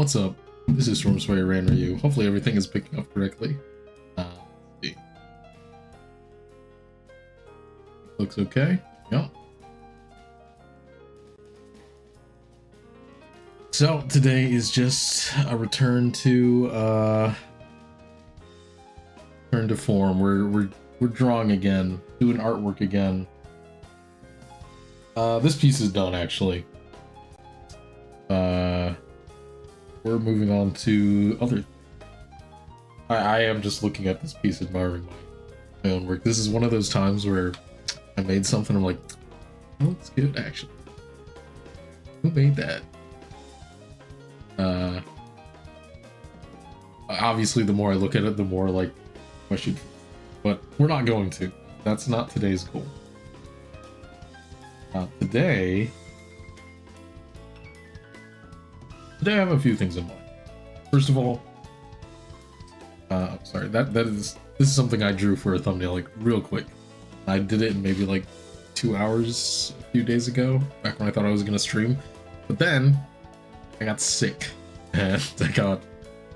What's up? This is Stormswayer Ranreu. Hopefully everything is picking up correctly. Let's see. Looks okay. Yep. So today is just a return to form. We're drawing again, doing artwork again. This piece is done actually. We're moving on to other. I am just looking at this piece, admiring my own work. This is one of those times where I made something, I'm like, oh, looks good actually. Who made that? Obviously, the more I look at it, the more like I should. But we're not going to. That's not today's goal. Today I have a few things in mind. First of all, I'm sorry, this is something I drew for a thumbnail, like real quick. I did it in maybe like 2 hours a few days ago, back when I thought I was gonna stream. But then I got sick and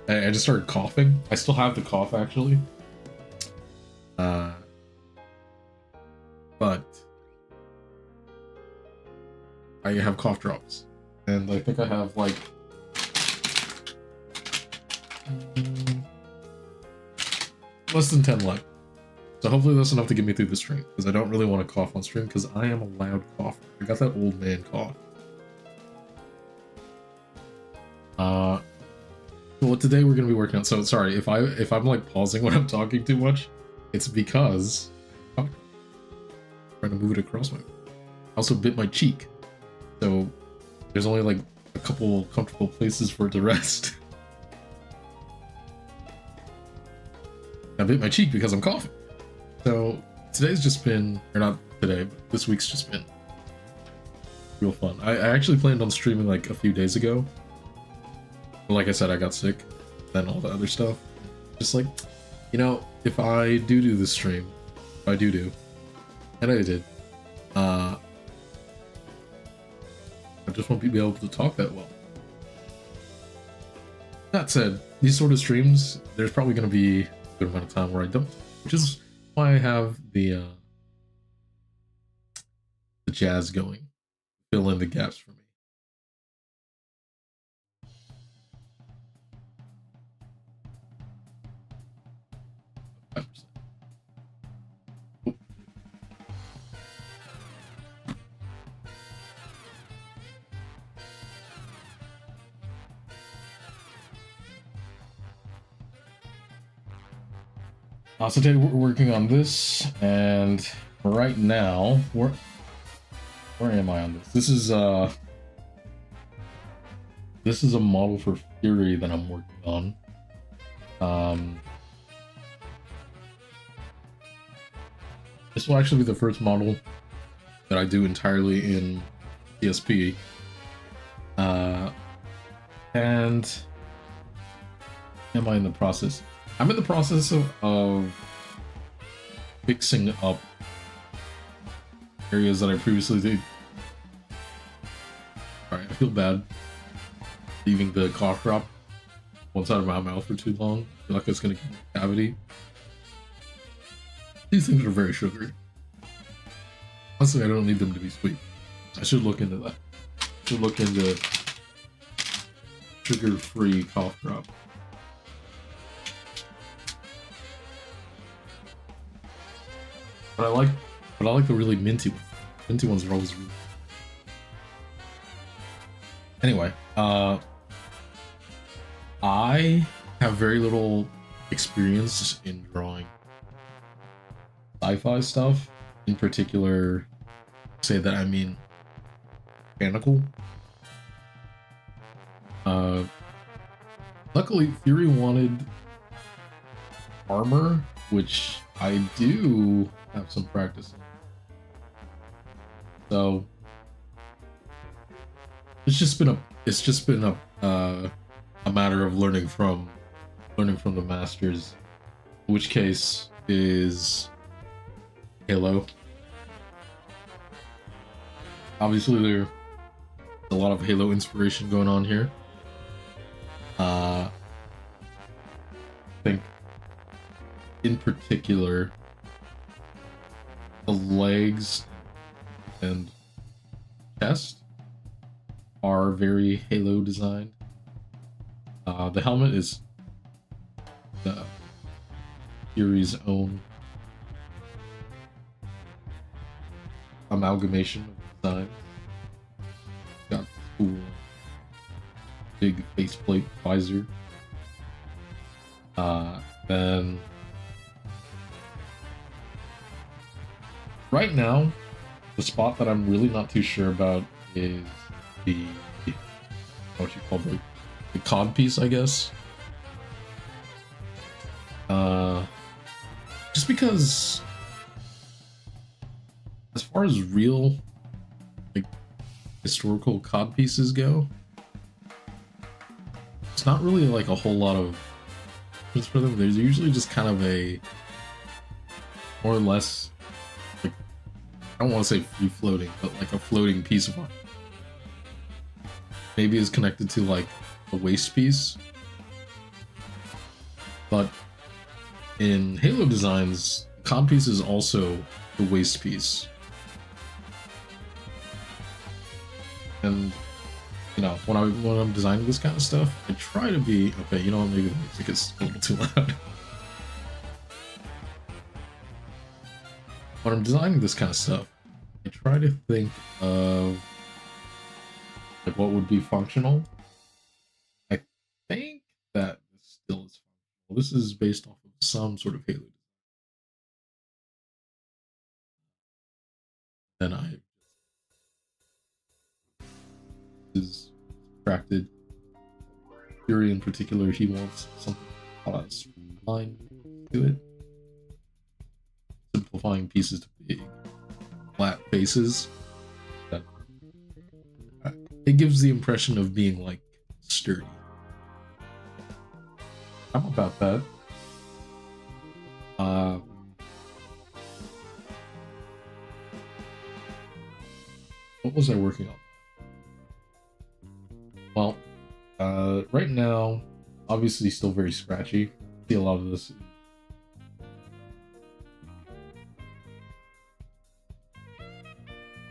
I just started coughing. I still have the cough actually. But I have cough drops, and I think I have like less than 10 left. So hopefully that's enough to get me through the stream, because I don't really want to cough on stream, because I am a loud cougher. I got that old man cough. Well, today we're going to be working on, so sorry if I'm like pausing when I'm talking too much, it's because I'm trying to move it across my. I also bit my cheek, so there's only like a couple comfortable places for it to rest. I bit my cheek because I'm coughing. So today's just been, or not today, but this week's just been real fun. I actually planned on streaming like a few days ago. But like I said, I got sick, then all the other stuff. Just like, you know, if I do the stream, if I do, and I did, I just won't be able to talk that well. That said, these sort of streams, there's probably going to be a good amount of time where I don't, which is why I have the jazz going, fill in the gaps for me. So today we're working on this, and right now, where am I on this? This is a model for Fury that I'm working on. This will actually be the first model that I do entirely in PSP. And am I in the process? I'm in the process of fixing up areas that I previously did. Alright, I feel bad leaving the cough drop one side of my mouth for too long. I feel like it's gonna give me a cavity. These things are very sugary. Honestly, I don't need them to be sweet. I should look into that. I should look into sugar-free cough drop. But I like the really minty ones. Minty ones are always really. Anyway, I have very little experience in drawing sci-fi stuff. In particular, say that I mean mechanical. Luckily, Fury wanted armor, which I do have some practice in. So it's just been a matter of learning from the masters, which case is Halo. Obviously there's a lot of Halo inspiration going on here. I think in particular the legs and chest are very Halo designed. The helmet is the Fury's own amalgamation of design. Got cool big faceplate visor. Then right now, the spot that I'm really not too sure about is the what you call the cod piece, I guess. Just because, as far as real, like, historical cod pieces go, it's not really like a whole lot of things for them. There's usually just kind of a more or less, like, I don't want to say free floating, but like a floating piece of art. Maybe is connected to like a waist piece, but in Halo designs, cod piece is also the waist piece. And you know, when I'm designing this kind of stuff, I try to be okay. You know what? Maybe the music is a little too loud. When I'm designing this kind of stuff, I try to think of like what would be functional. I think that this still is functional. This is based off of some sort of Halo design. Then I is attracted. Fury in particular, he wants something that has line to it. Simplifying pieces to big, flat faces. It gives the impression of being like sturdy. I'm about that. What was I working on? Well, right now, obviously still very scratchy. I see a lot of this.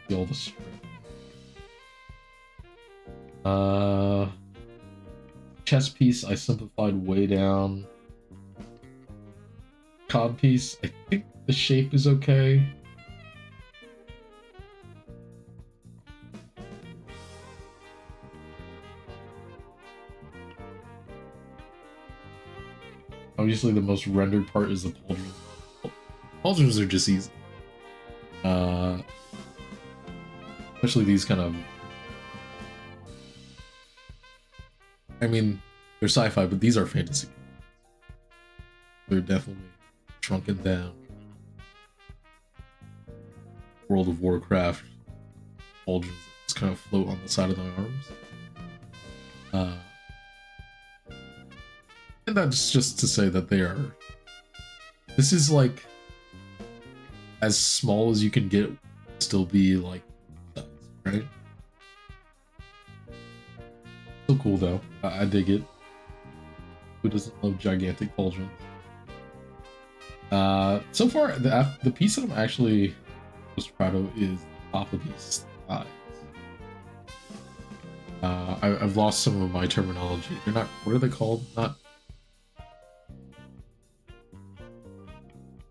See all the strength. Chest piece, I simplified way down. Cod piece, I think the shape is okay. Obviously, the most rendered part is the pauldrons. Pauldrons are just easy. Especially these kind of... I mean, they're sci-fi, but these are fantasy. They're definitely shrunken down. World of Warcraft pauldrons that just kind of float on the side of the arms. And that's just to say that they are... This is like... as small as you can get, still be like... right? Still cool though. I dig it. Who doesn't love gigantic pauldrons? So far, the piece that I'm actually most proud of is the top of these thighs. I've lost some of my terminology. They're not... what are they called? Not...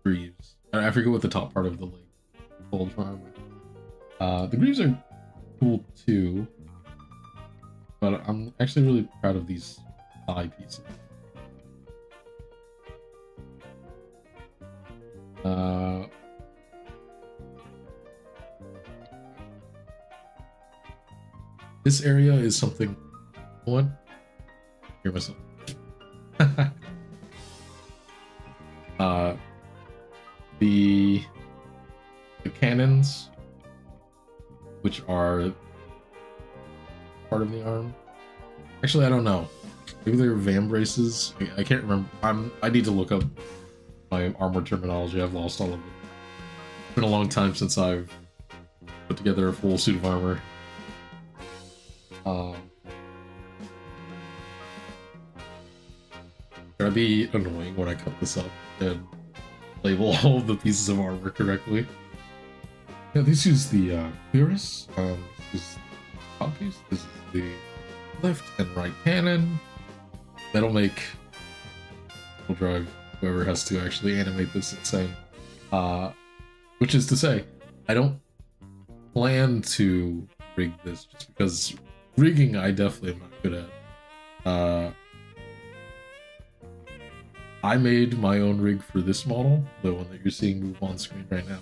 greaves. I forget what the top part of the leg fold for armor. The greaves are cool too, but I'm actually really proud of these thigh pieces. This area is something... what? Hear myself. The cannons, which are part of the arm. Actually, I don't know. Maybe they're van braces. I can't remember. I need to look up my armor terminology. I've lost all of it. It's been a long time since I've put together a full suit of armor. Should I be annoying when I cut this up and label all of the pieces of armor correctly? Yeah, this is the cuirass. This is the top piece. This is the left and right cannon. That'll make will drive whoever has to actually animate this insane. Which is to say, I don't plan to rig this just because rigging I definitely am not good at. I made my own rig for this model, the one that you're seeing move on screen right now.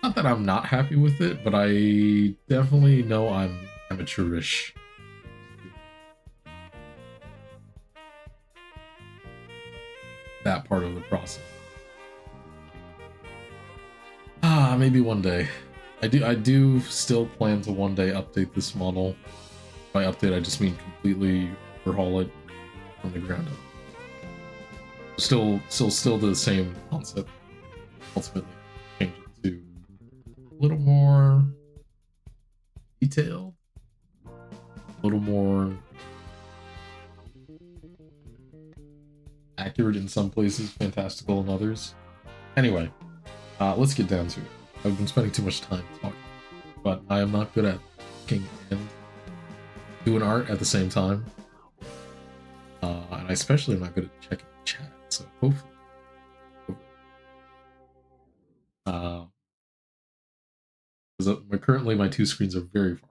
Not that I'm not happy with it, but I definitely know I'm amateurish. That part of the process. Maybe one day. I do still plan to one day update this model. By update, I just mean completely overhaul it from the ground up. Still the same concept. Ultimately, change it to a little more detailed, a little more accurate in some places, fantastical in others. Anyway, let's get down to it. I've been spending too much time talking, but I am not good at looking and doing art at the same time. And I especially am not good at checking the chat, so hopefully. Currently my two screens are very far.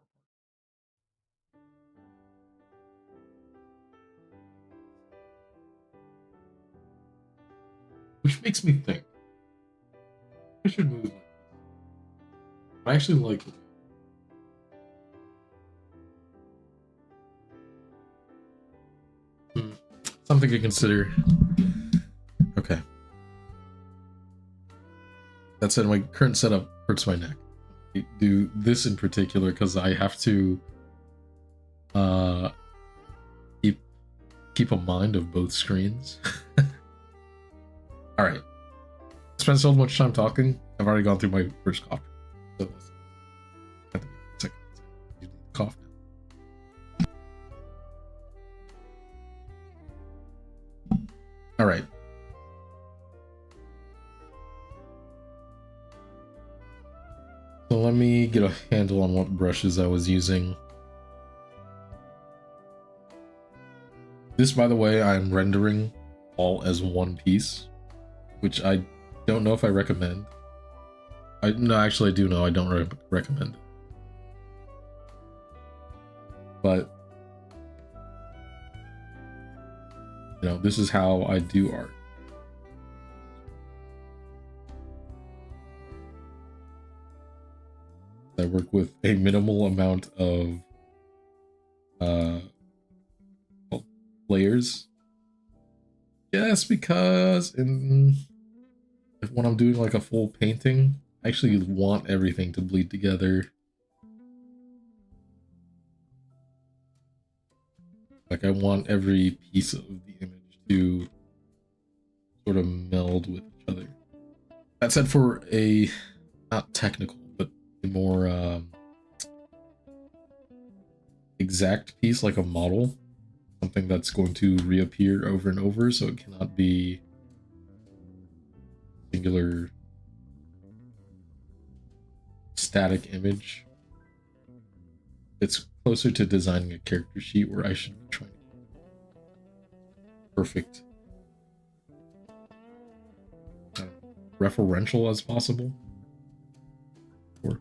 Which makes me think I should move like this. I actually like it. Something to consider. Okay. That said, my current setup hurts my neck. I do this in particular because I have to keep a mind of both screens. All right. Spent so much time talking. I've already gone through my first cough. So second cough now. All right. So let me get a handle on what brushes I was using. This, by the way, I'm rendering all as one piece, which I don't know if I recommend. No, actually I do know I don't recommend it. But, you know, this is how I do art. I work with a minimal amount of layers. Yes, because when I'm doing like a full painting, I actually want everything to bleed together. Like I want every piece of the image to sort of meld with each other. That said, for a not technical, but a more exact piece like a model, something that's going to reappear over and over, so it cannot be singular static image. It's closer to designing a character sheet where I should be trying to perfect referential as possible. Or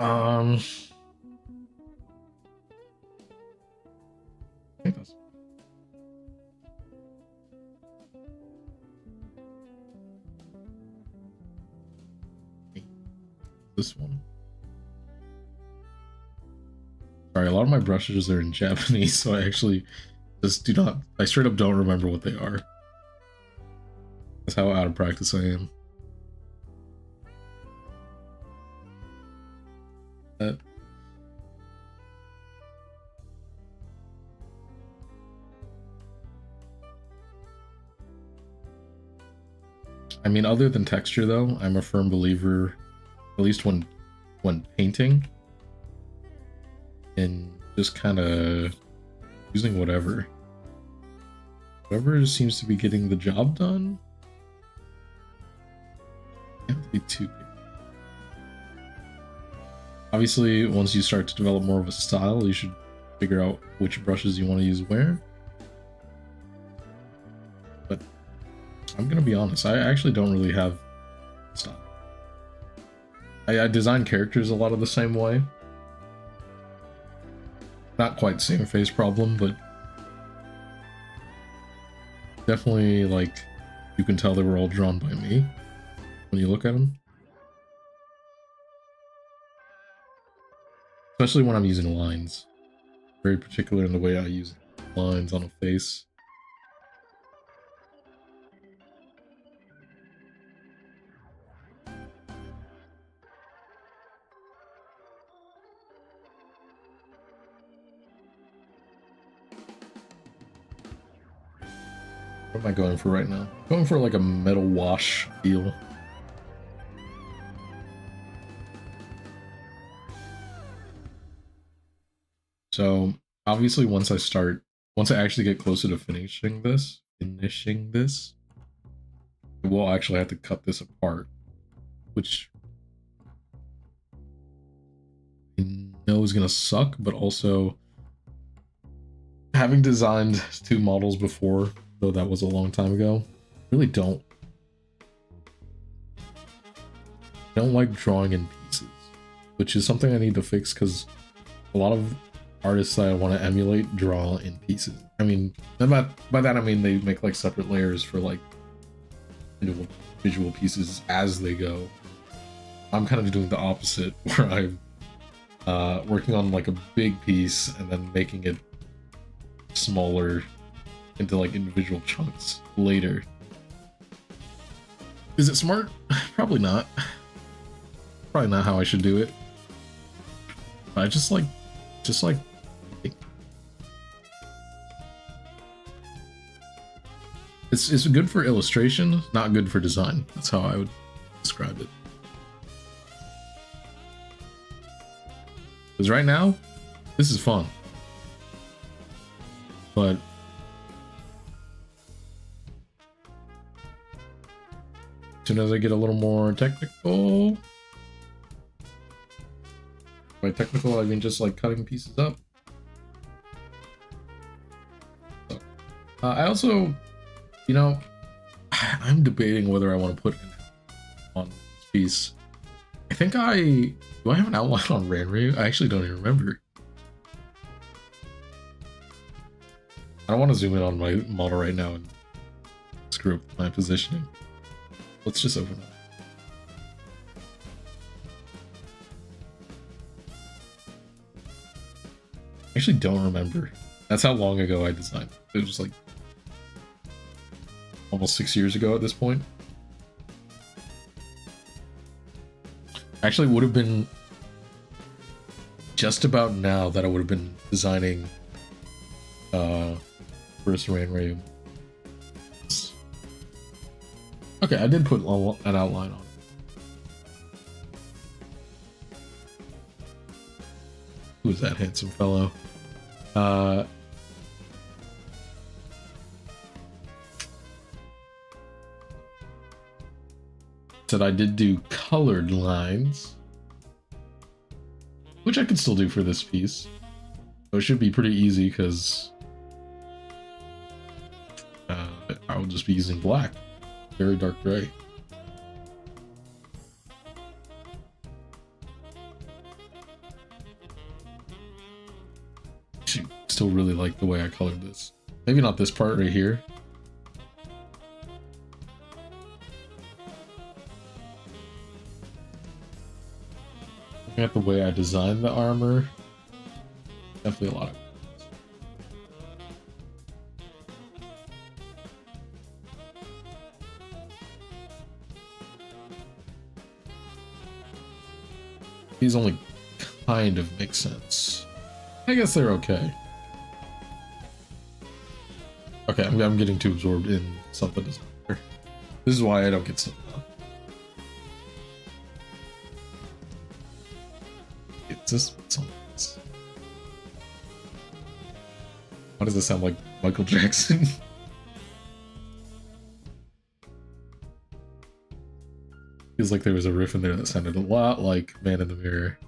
I think that's this one. Sorry, a lot of my brushes are in Japanese, so I actually just I straight up don't remember what they are. That's how out of practice I am. I mean, other than texture though, I'm a firm believer at least when painting, and just kind of using whatever seems to be getting the job done. You have to be too big. Obviously, once you start to develop more of a style, you should figure out which brushes you want to use where. But I'm gonna be honest, I actually don't really have style. I design characters a lot of the same way. Not quite same face problem, but definitely, like, you can tell they were all drawn by me when you look at them. Especially when I'm using lines. Very particular in the way I use lines on a face. What am I going for right now? Going for like a metal wash feel. So obviously once I actually get closer to finishing this, we'll actually have to cut this apart, which I know is gonna suck, but also having designed 2 models before, though that was a long time ago, really don't like drawing in pieces, which is something I need to fix because a lot of artists that I want to emulate draw in pieces. I mean, by that I mean they make like separate layers for like individual pieces as they go. I'm kind of doing the opposite, where I'm working on like a big piece and then making it smaller into like individual chunks later. Is it smart? Probably not. Probably not how I should do it. But I just like it's good for illustration, not good for design. That's how I would describe it. Because right now, this is fun. But as soon as I get a little more technical, by technical I mean just like cutting pieces up. So, I also, you know, I'm debating whether I want to put an on this piece. I think do I have an outline on Ranreu? I actually don't even remember. I don't want to zoom in on my model right now and screw up my positioning. Let's just open it. I actually don't remember. That's how long ago I designed. It was like almost 6 years ago at this point. Actually, would have been just about now that I would have been designing first Ranreu. Okay, I did put an outline on it. Who is that handsome fellow? Said I did do colored lines, which I could still do for this piece. So it should be pretty easy because I will just be using black, very dark gray. I still really like the way I colored this. Maybe not this part right here. Looking at the way I designed the armor, definitely a lot of these only kind of make sense. I guess they're okay. Okay, I'm getting too absorbed in something design. This is why I don't get stuff done. Is this song? Why does this sound like Michael Jackson? Feels like there was a riff in there that sounded a lot like Man in the Mirror.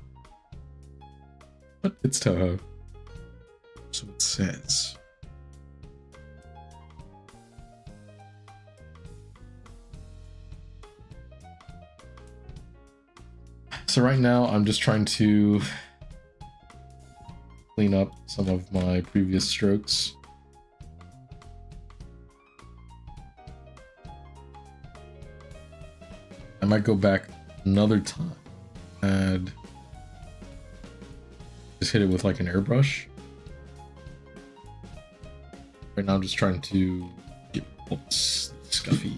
But it's Toho. So it says. So right now I'm just trying to clean up some of my previous strokes. I might go back another time and just hit it with like an airbrush. Right now I'm just trying to get scuffy.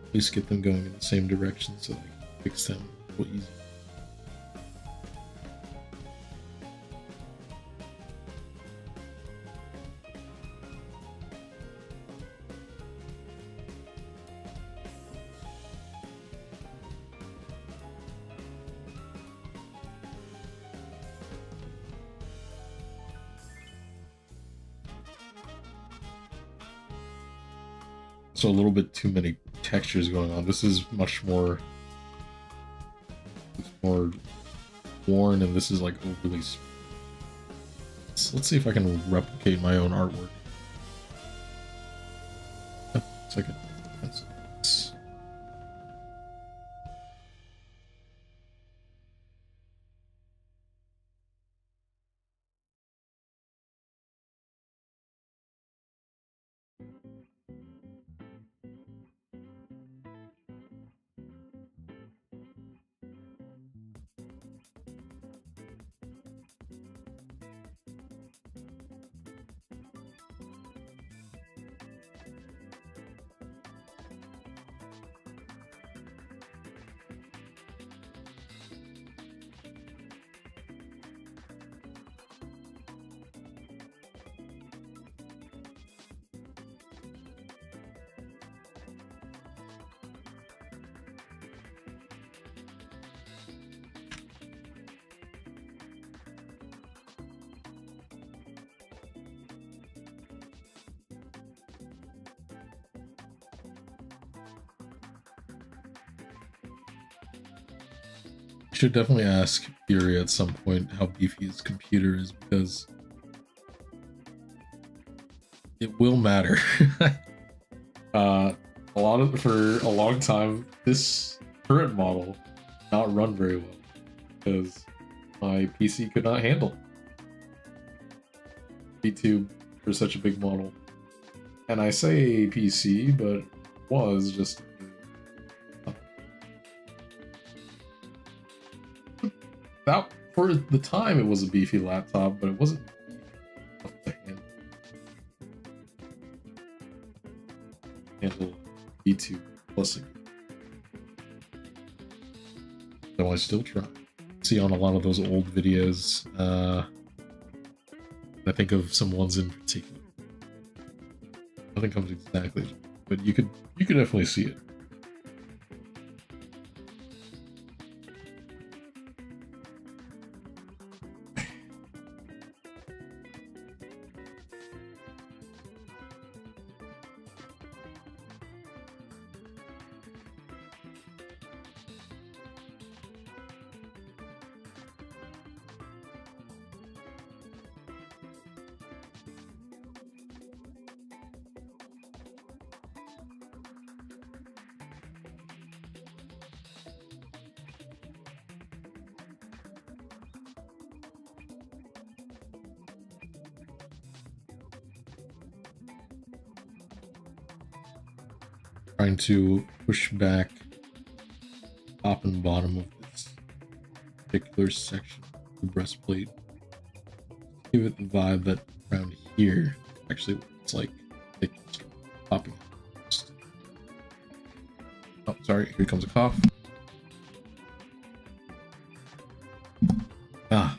At least get them going in the same direction so they can fix them a little easier. So a little bit too many textures going on. This is much more, it's more worn, and this is like overly. Let's see if I can replicate my own artwork. Second. Should definitely ask Fury at some point how beefy his computer is, because it will matter. For a long time, this current model did not run very well because my PC could not handle VTube for such a big model. And I say PC, but it was just that for the time it was a beefy laptop, but it wasn't enough to handle VTube plus it. So I still try. See on a lot of those old videos, I think of some ones in particular. Nothing comes exactly, but you could definitely see it. Trying to push back top and bottom of this particular section of the breastplate. Give it the vibe that around here actually looks like it's popping. Oh, sorry, here comes a cough. Ah.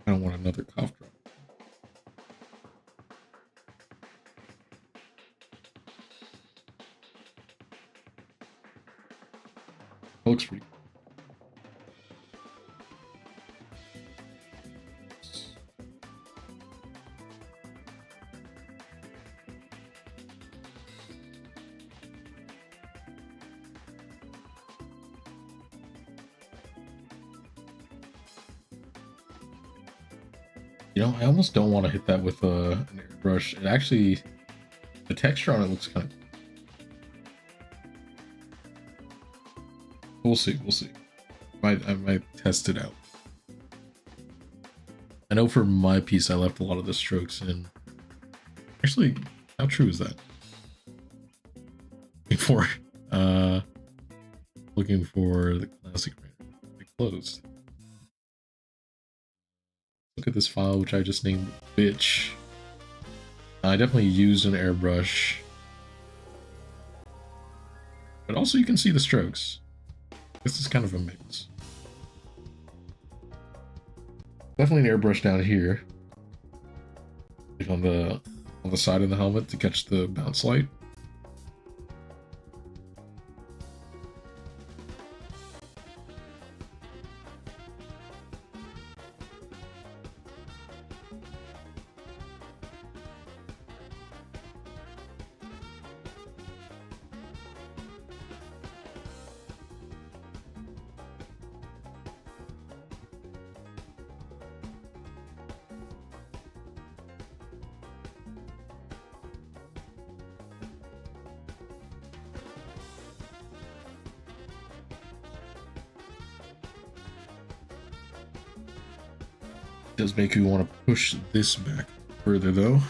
I don't want another cough drop. looks pretty. You know, I almost don't want to hit that with an airbrush. It actually, the texture on it looks kind of. We'll see. We'll see. I might test it out. I know for my piece, I left a lot of the strokes in. Actually, how true is that? Looking for the classic Ranreu. Closed. Look at this file, which I just named bitch. I definitely used an airbrush. But also you can see the strokes. This is kind of a mix. Definitely an airbrush down here. Like on the side of the helmet to catch the bounce light. Does make you want to push this back further though.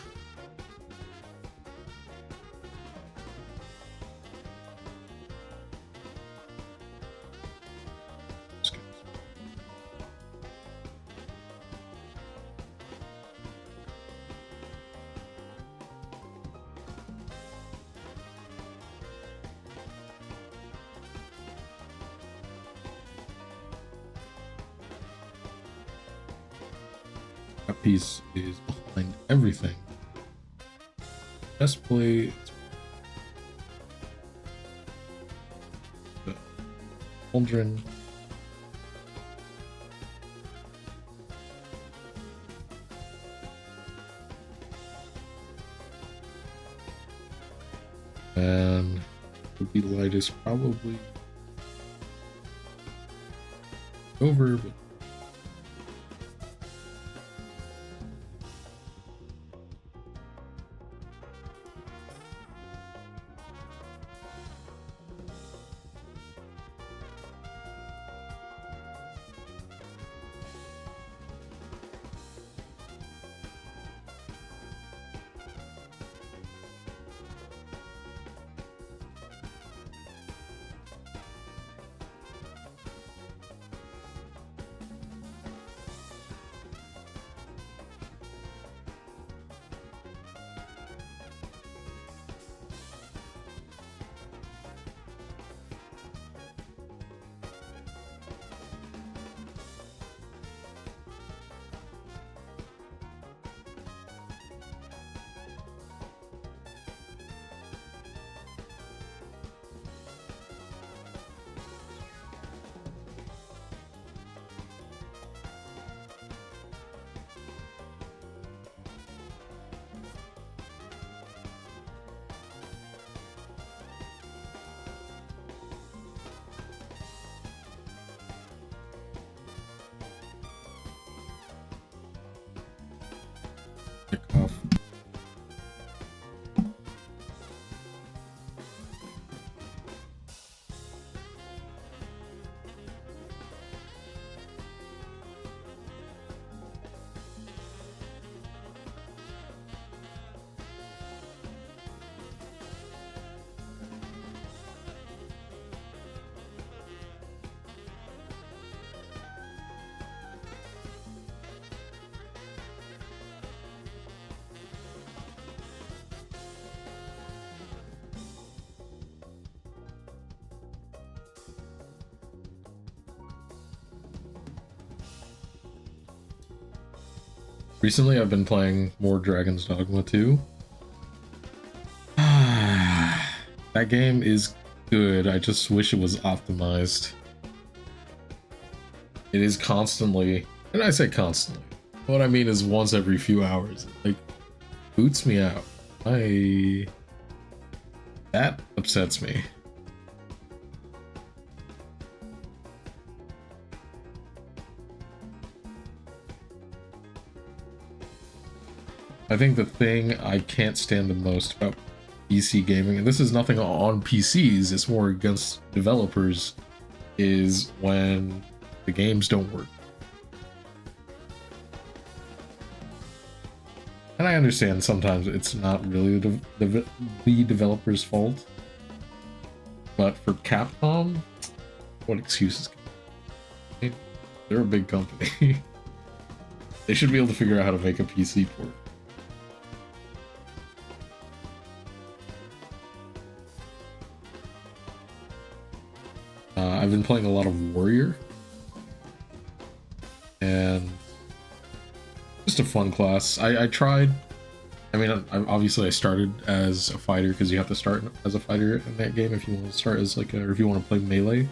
That piece is behind everything. Best play. The cauldron. And the light is probably over, but kick off. Recently, I've been playing more Dragon's Dogma 2. That game is good. I just wish it was optimized. it is constantly, and I say constantly, what I mean is once every few hours, it, like, boots me out. That upsets me. I think the thing I can't stand the most about PC gaming, and this is nothing on PCs, it's more against developers, is when the games don't work. And I understand sometimes it's not really the developer's fault, but for Capcom, what excuses? They're a big company. They should be able to figure out how to make a PC port. I've been playing a lot of Warrior, and just a fun class. I tried. I mean, obviously I started as a fighter because you have to start as a fighter in that game if you want to start as like or if you want to play melee.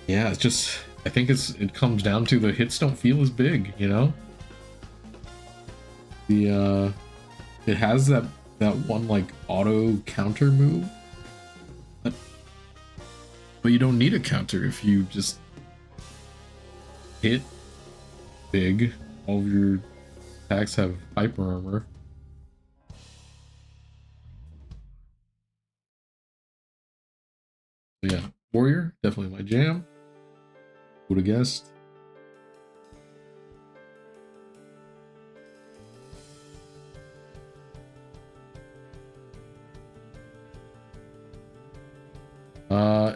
Yeah, it's just I think it comes down to the hits don't feel as big, you know. It has that one like auto counter move, but you don't need a counter if you just hit big. All of your attacks have hyper armor. So yeah, Warrior, definitely my jam. Would have guessed.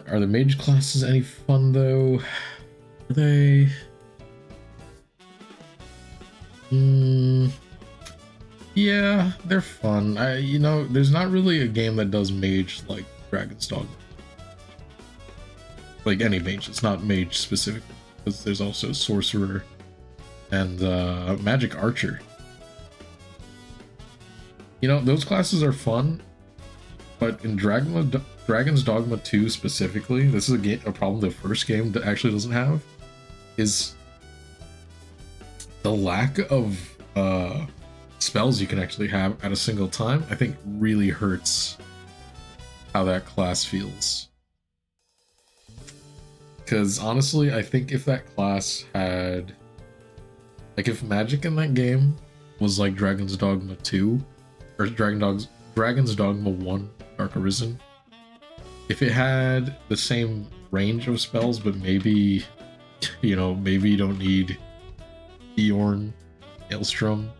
Are the mage classes any fun though? Are they? Yeah, they're fun. You know, there's not really a game that does mage like Dragon's Dogma. Like any mage, it's not mage specific, because there's also sorcerer and magic archer. You know, those classes are fun, but in Dragon's Dogma 2 specifically, this is a problem the first game that actually doesn't have, is the lack of spells you can actually have at a single time. I think really hurts how that class feels. Because honestly, I think if that class had, like, if magic in that game was like Dragon's Dogma 2 or Dragon's Dogma 1 Dark Arisen, if it had the same range of spells, but maybe, you know, maybe you don't need Eorn, Maelstrom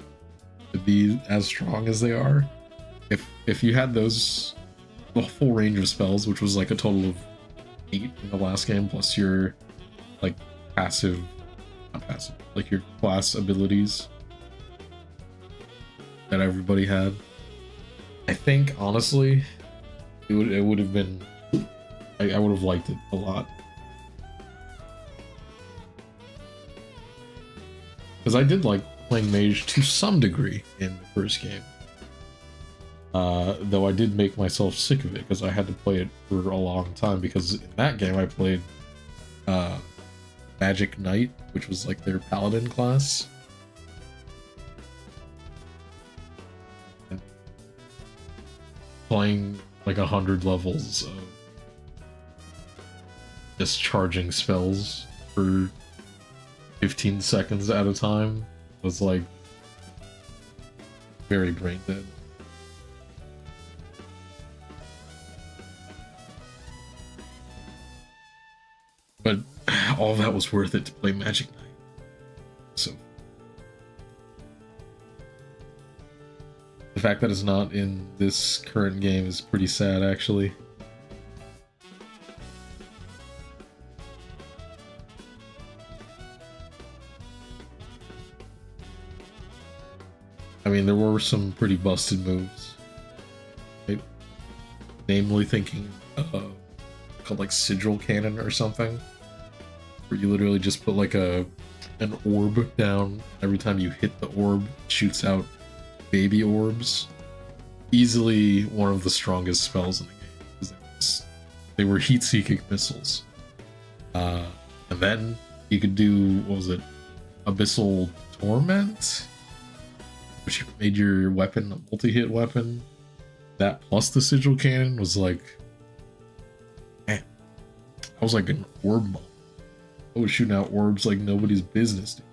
to be as strong as they are. If you had those, the full range of spells, which was like a total of 8 in the last game, plus your like passive, not passive, like your class abilities that everybody had, I think honestly it would have been, I would have liked it a lot. Because I did like playing mage to some degree in the first game. Though I did make myself sick of it because I had to play it for a long time, because in that game I played Magic Knight, which was like their paladin class. And playing like 100 levels of discharging spells for 15 seconds at a time was like very brain dead. But all that was worth it to play Magic Knight. So the fact that it's not in this current game is pretty sad, actually. I mean, there were some pretty busted moves, right? Namely thinking called like Sigil Cannon or something, where you literally just put like an orb down. Every time you hit the orb, it shoots out baby orbs. Easily one of the strongest spells in the game, because they were heat-seeking missiles. And then you could do, what was it, Abyssal Torment, which made your weapon a multi-hit weapon. That plus the sigil cannon was like, man, I was like an orb monk. I was shooting out orbs like nobody's business, dude.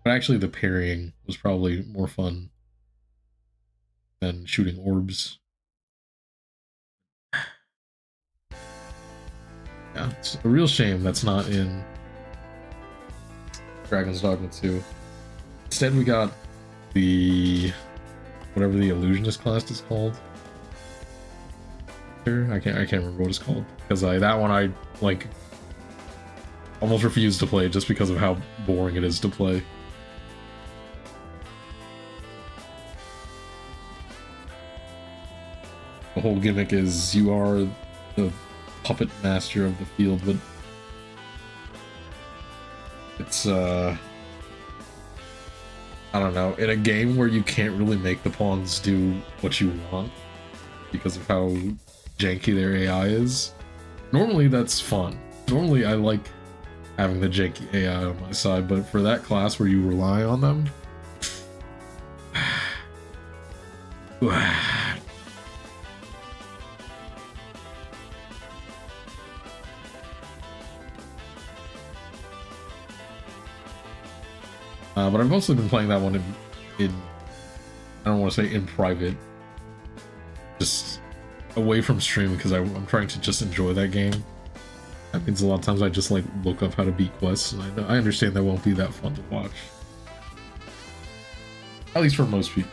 But actually the parrying was probably more fun than shooting orbs. Yeah, it's a real shame that's not in Dragon's Dogma 2. Instead we got the, whatever the illusionist class is called. I can't remember what it's called, because that one I like almost refused to play just because of how boring it is to play. The whole gimmick is you are the puppet master of the field, but it's I don't know, in a game where you can't really make the pawns do what you want because of how janky their AI is. Normally that's fun. Normally I like having the janky AI on my side, but for that class where you rely on them, but I've mostly been playing that one in I don't want to say in private, just away from stream, because I'm trying to just enjoy that game. That means a lot of times I just like look up how to beat quests, and I understand that won't be that fun to watch. At least for most people.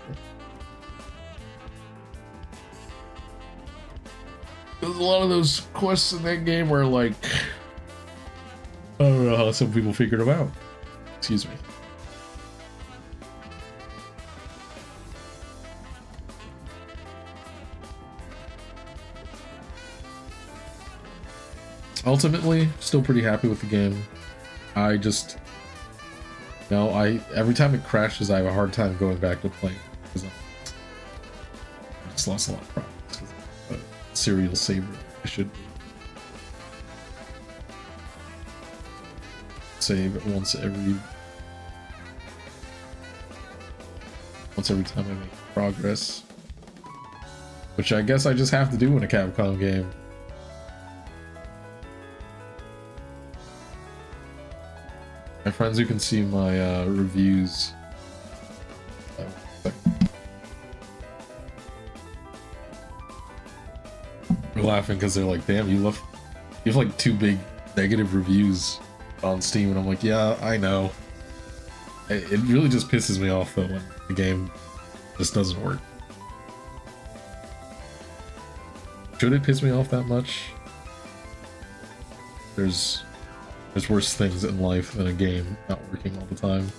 There's a lot of those quests in that game where, like, I don't know how some people figured them out. Excuse me. Ultimately, still pretty happy with the game. I just, you know, every time it crashes, I have a hard time going back to playing because I just lost a lot of progress. I'm a serial saver. I should save it once every time I make progress, which I guess I just have to do in a Capcom game. My friends who can see my reviews, they're laughing because they're like, damn, you have like 2 big negative reviews on Steam, and I'm like, yeah, I know. It really just pisses me off though when the game just doesn't work. Should it piss me off that much? There's worse things in life than a game not working all the time.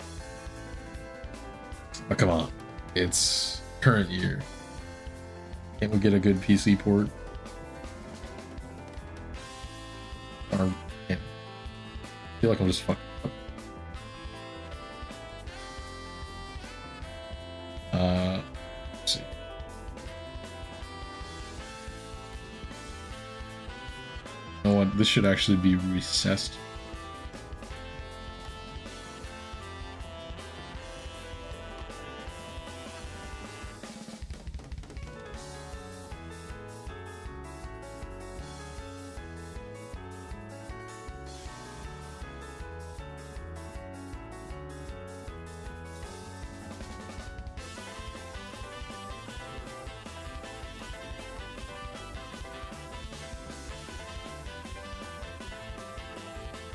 But come on, it's current year. Can't we get a good PC port? Or, yeah. I feel like I'm just fucking up. Let's see. You know what? This should actually be recessed.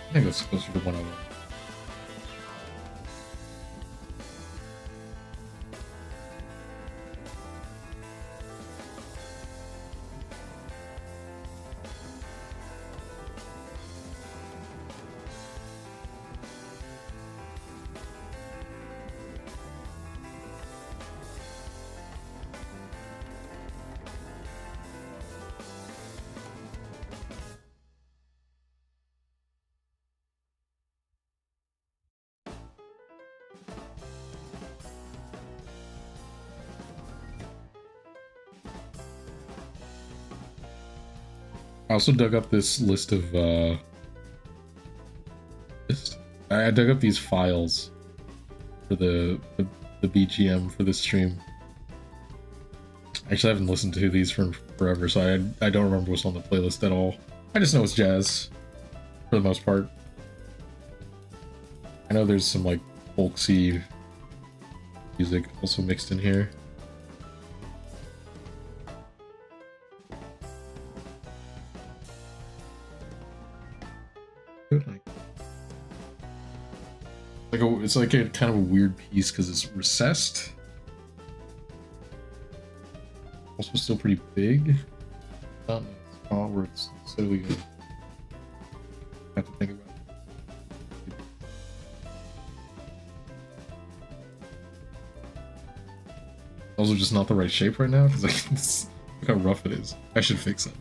I think that's closer to 101. also dug up this list of I dug up these files for the BGM for this stream. Actually, I haven't listened to these for forever, so I don't remember what's on the playlist at all. I just know it's jazz for the most part. I know there's some like folksy music also mixed in here. It's like a kind of a weird piece because it's recessed. Also still pretty big. Not small where it's steadily gonna have to think about it. Also just not the right shape right now because look how rough it is. I should fix it.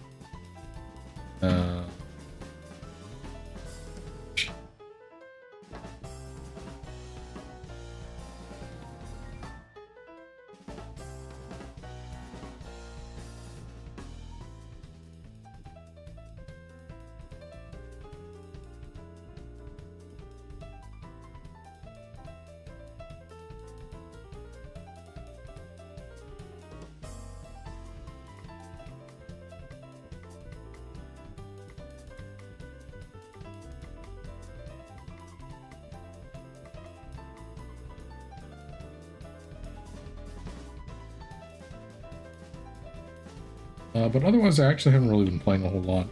But otherwise, I actually haven't really been playing a whole lot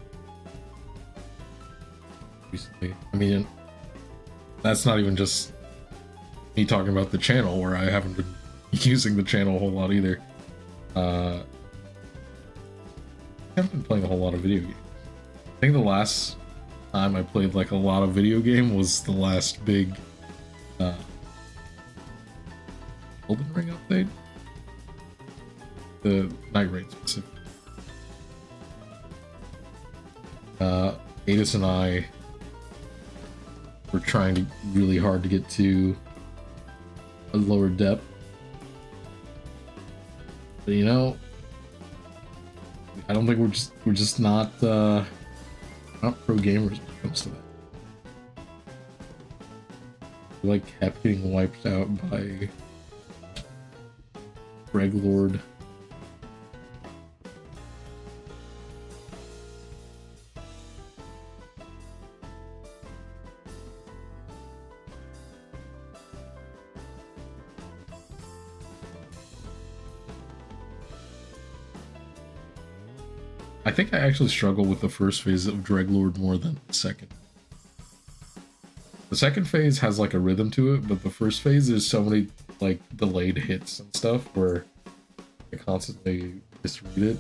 recently. I mean, that's not even just me talking about the channel, where I haven't been using the channel a whole lot either. I haven't been playing a whole lot of video games. I think the last time I played like a lot of video game was the last big Elden Ring update. The Night Raid specifically. Aedus and I were trying really hard to get to a lower depth. But you know, I don't think we're just not pro gamers when it comes to that. We like kept getting wiped out by Dreglord. I think I actually struggle with the first phase of Dreglord more than the second. The second phase has like a rhythm to it, but the first phase there's so many like delayed hits and stuff where I constantly misread it.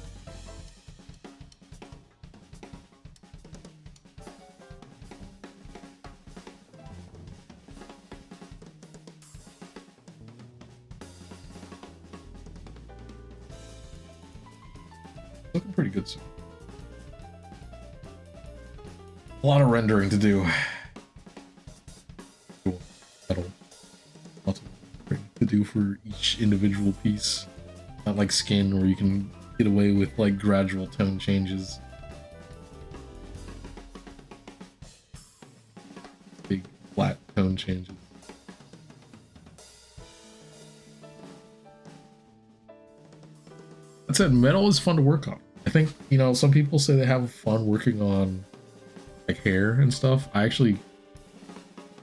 Looking pretty good so. A lot of rendering to do. Lots to do for each individual piece. Not like skin where you can get away with like gradual tone changes. Big flat tone changes. That said, metal is fun to work on. I think, you know, some people say they have fun working on like hair and stuff. I actually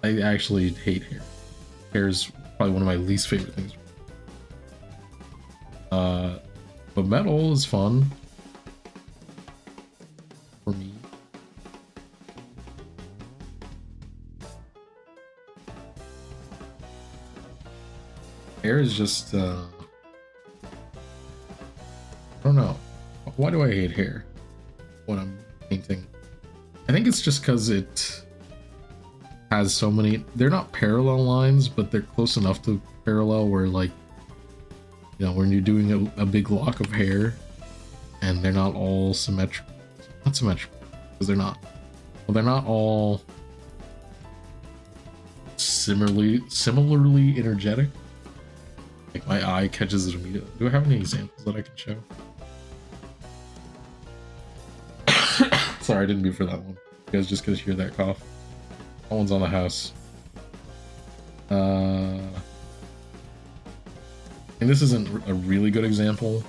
hate hair. Hair is probably one of my least favorite things. But metal is fun for me. Hair is just I don't know. Why do I hate hair when I'm painting? I think it's just because it has so many, they're not parallel lines, but they're close enough to parallel where, like, you know, when you're doing a big lock of hair and they're not all symmetrical. Not symmetrical, because they're not. Well, they're not all similarly energetic. Like, my eye catches it immediately. Do I have any examples that I can show? sorry, I didn't move for that one. You guys just gonna hear that cough. That one's on the house. And this isn't a really good example.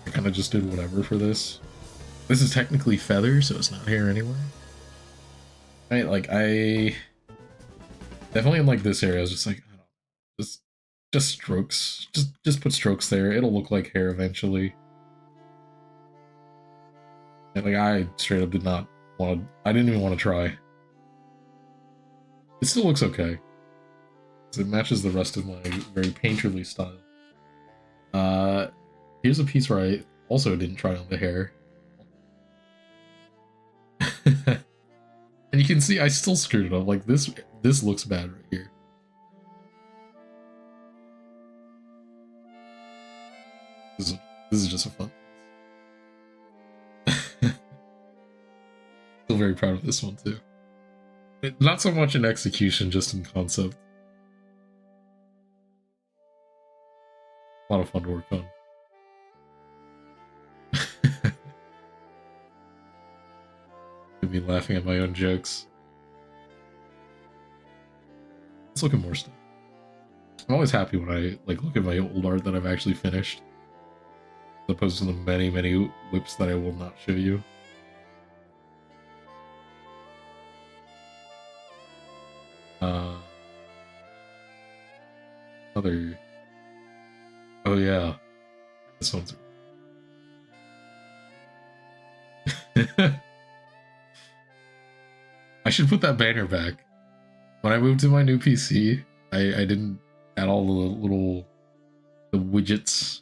I kind of just did whatever for this. This is technically feather, so it's not hair anyway. Right, like I definitely in like this area, I was just like, I don't know, just strokes. Just put strokes there. It'll look like hair eventually. And like I straight up did not want to. I didn't even want to try. It still looks okay. It matches the rest of my very painterly style. Here's a piece where I also didn't try on the hair. And you can see I still screwed it up. Like this looks bad right here. This is just a fun. Still very proud of this one too. Not so much in execution, just in concept. A lot of fun to work on. Me laughing at my own jokes. Let's look at more stuff. I'm always happy when I like look at my old art that I've actually finished, as opposed to the many whips that I will not show you. Other. Oh yeah, this one's. I should put that banner back. When I moved to my new PC, I didn't add all the widgets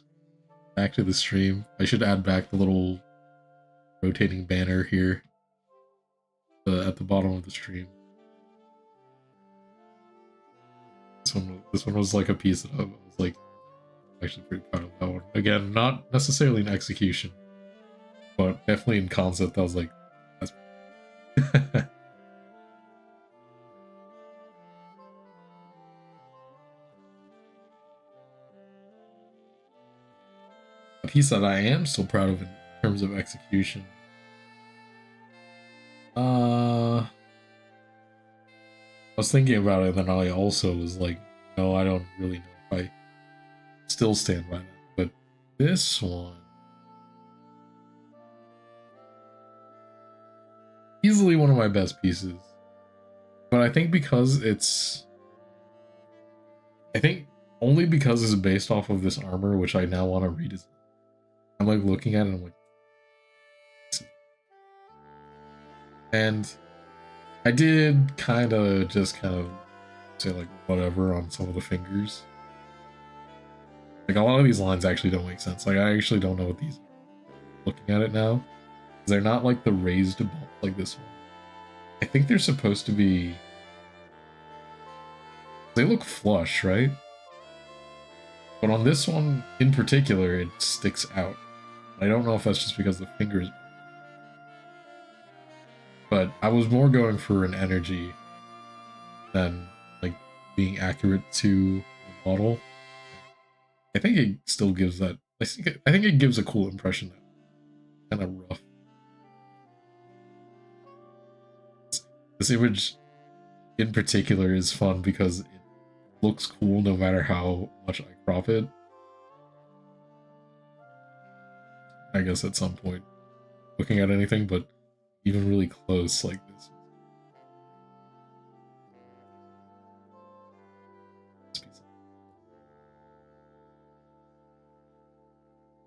back to the stream. I should add back the little rotating banner here at the bottom of the stream. This one was like a piece that I was like actually pretty proud of that one. Again, not necessarily in execution, but definitely in concept. I was like, that's. A piece that I am still proud of in terms of execution. I was thinking about it, and then I also was like, no, I don't really know if I still stand by that. But this one, easily one of my best pieces. But I think because only because it's based off of this armor, which I now want to redesign. I'm like looking at it and I'm like, and I did kind of say like whatever on some of the fingers. Like a lot of these lines actually don't make sense. Like I actually don't know what these are. Looking at it now, they're not like the raised bump like this one. I think they're supposed to be. They look flush, right? But on this one in particular, it sticks out. I don't know if that's just because the fingers. But I was more going for an energy than like being accurate to the model. I think it still gives that. I think it gives a cool impression. Kind of rough. This image in particular is fun because it looks cool no matter how much I crop it. I guess at some point, looking at anything, but even really close like this.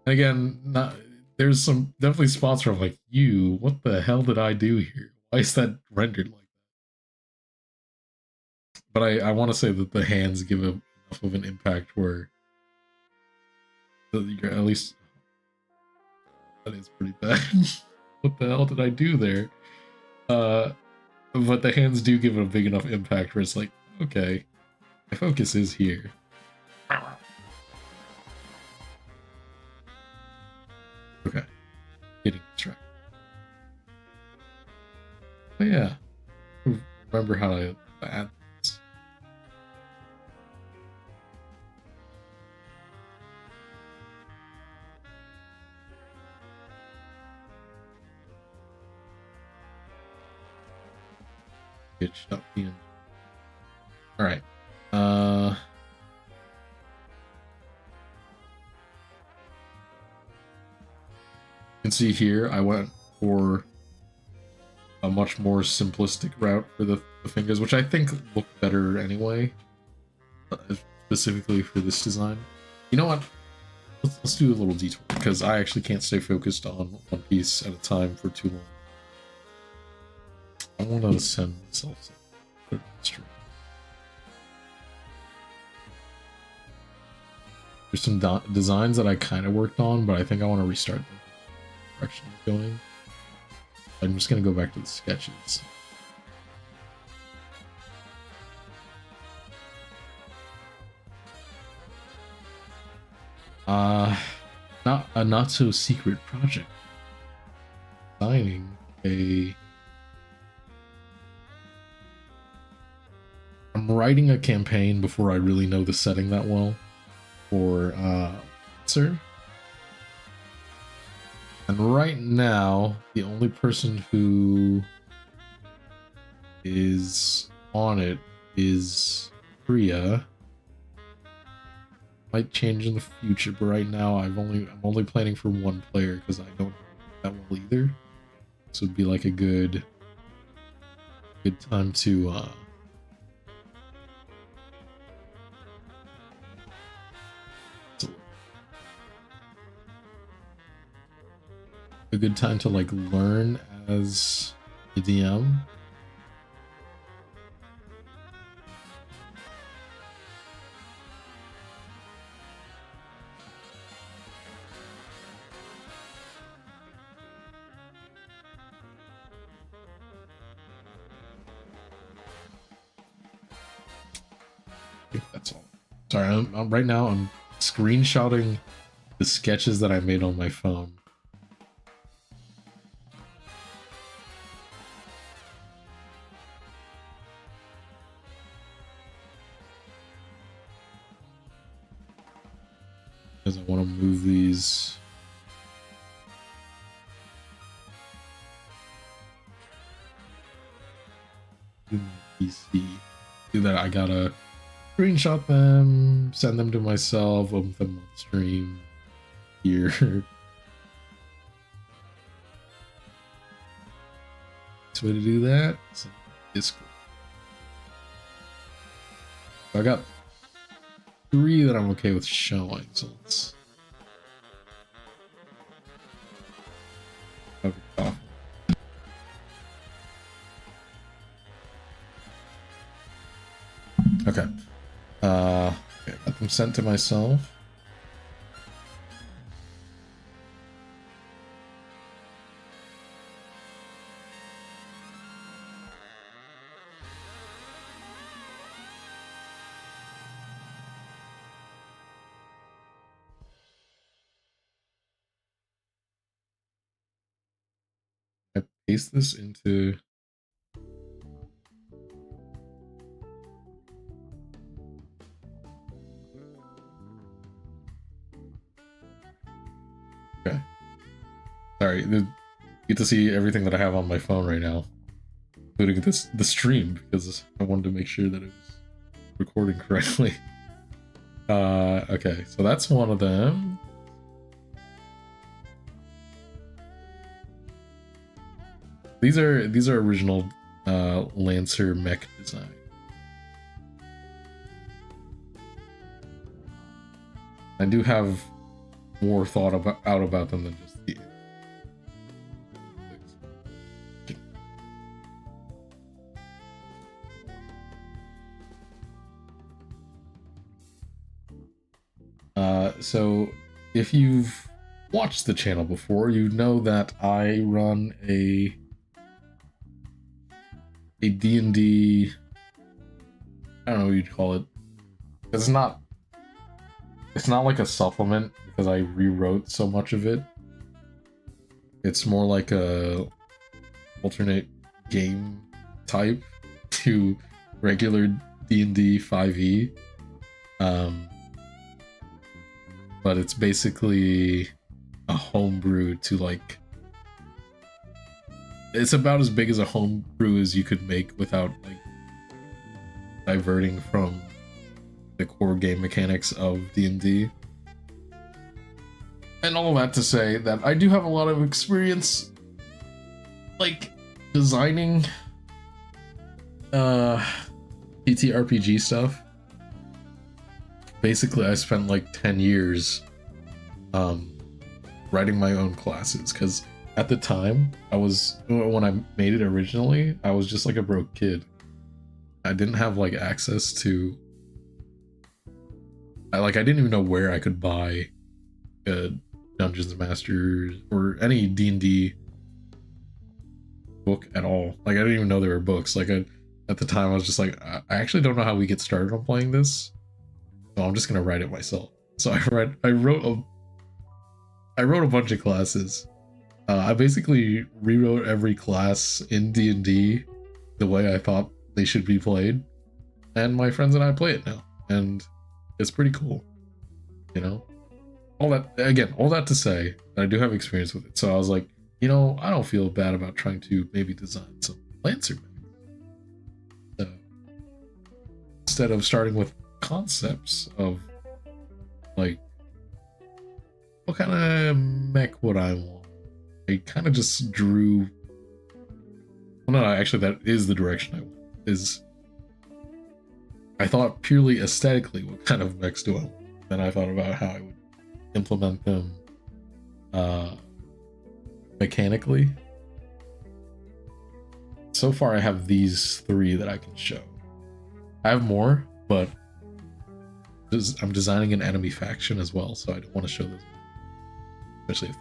And again, there's some definitely spots where I'm like, what the hell did I do here? Why is that rendered like that? But I want to say that the hands give enough of an impact where you're at least. That is pretty bad. What the hell did I do there? But the hands do give it a big enough impact where it's like, okay, my focus is here. Okay, getting distracted. But yeah, remember how to add this. pitch.png. All right. You can see here I went for a much more simplistic route for the fingers, which I think look better anyway, specifically for this design. You know what? Let's do a little detour, because I actually can't stay focused on one piece at a time for too long. I want to send myself to the stream. There's some designs that I kind of worked on, but I think I want to restart them. Direction I'm going. I'm just going to go back to the sketches. Not a not so secret project. Designing I'm writing a campaign before I really know the setting that well for Sir. And right now, the only person who is on it is Priya. Might change in the future, but right now I'm only planning for one player because I don't know that well either. This would be like a good time to like learn as a DM. I think that's all. Sorry, I'm right now I'm screenshotting the sketches that I made on my phone. Because I want to move these. Do my PC. Do that. I gotta screenshot them, send them to myself, open them on stream here. Best way to do that is Discord. I got 3 that I'm okay with showing, so let's have a coffee. Okay. Okay, got them sent to myself. I paste this into sorry, you get to see everything that I have on my phone right now, including the stream, because I wanted to make sure that it was recording correctly. Okay, so that's one of them. These are original Lancer mech design. I do have more thought out about them than just the. So if you've watched the channel before, you know that I run a D&D, I don't know what you'd call it. It's not like a supplement because I rewrote so much of it. It's more like a alternate game type to regular D&D 5e. But it's basically a homebrew to like it's about as big as a homebrew as you could make without like diverting from the core game mechanics of D&D. And all that to say that I do have a lot of experience like designing TTRPG stuff. Basically, I spent like 10 years writing my own classes, because at the time, when I made it originally, I was just like a broke kid. I didn't have like access to, I didn't even know where I could buy a Dungeons and Masters or any D&D book at all. Like I didn't even know there were books. Like at the time, I was just like, I actually don't know how we get started on playing this, so I'm just gonna write it myself. So I wrote a bunch of classes. I basically rewrote every class in D&D the way I thought they should be played, and my friends and I play it now, and it's pretty cool, you know? All that to say that I do have experience with it, so I was like, you know, I don't feel bad about trying to maybe design some Lancer mechs. So instead of starting with concepts of like, what kind of mech would I want? I kind of just drew. Well, no, actually, that is the direction I went. I thought purely aesthetically, what kind of mechs do I want? Then I thought about how I would implement them mechanically. So far, I have these 3 that I can show. I have more, but I'm designing an enemy faction as well, so I don't want to show this, especially if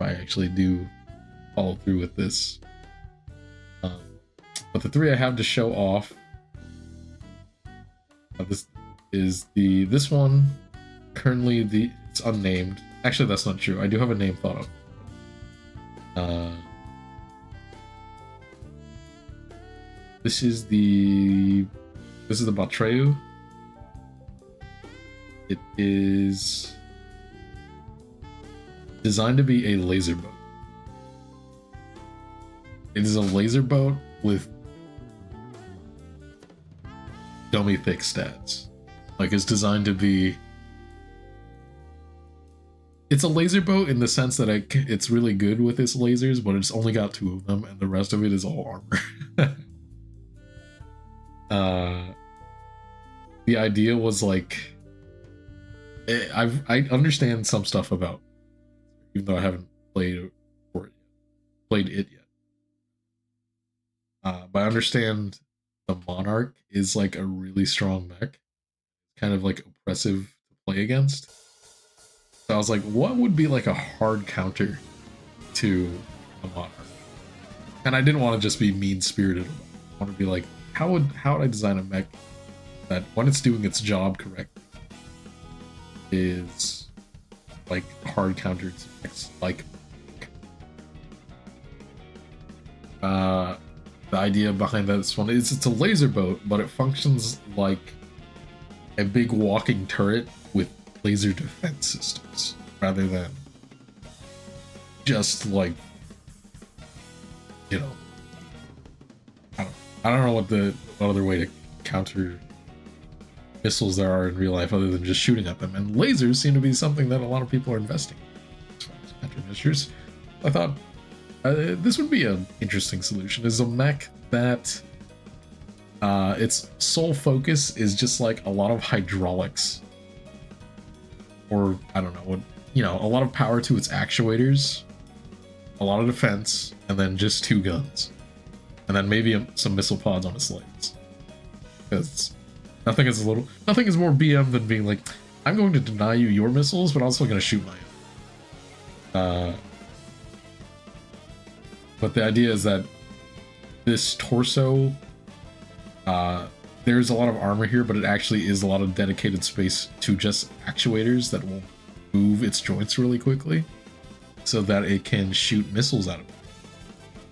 I actually do follow through with this. But the 3 I have to show off, this is this one. Currently, it's unnamed. Actually, that's not true. I do have a name thought of. This is the Batreu. It is designed to be a laser boat. It is a laser boat with dummy thick stats. Like, it's designed to be. It's a laser boat in the sense that it's really good with its lasers, but it's only got 2 of them, and the rest of it is all armor. The idea was like, I understand some stuff about, even though I haven't played it yet. But I understand the Monarch is like a really strong mech, kind of like oppressive to play against. So I was like, what would be like a hard counter to a Monarch? And I didn't want to just be mean-spirited. I want to be like, how would I design a mech that, when it's doing its job correctly, is like hard counter to mechs like. The idea behind this one is it's a laser boat, but it functions like a big walking turret with laser defense systems, rather than just like, you know, I don't know what other way to counter missiles there are in real life other than just shooting at them, and lasers seem to be something that a lot of people are investing in as far as countermeasures. I thought this would be an interesting solution. Is a mech that its sole focus is just like a lot of hydraulics, or I don't know what, you know, a lot of power to its actuators, a lot of defense, and then just 2 guns, and then maybe some missile pods on its legs. Because nothing is more BM than being like, I'm going to deny you your missiles, but I'm also going to shoot my own. But the idea is that this torso, there's a lot of armor here, but it actually is a lot of dedicated space to just actuators that will move its joints really quickly, so that it can shoot missiles out of it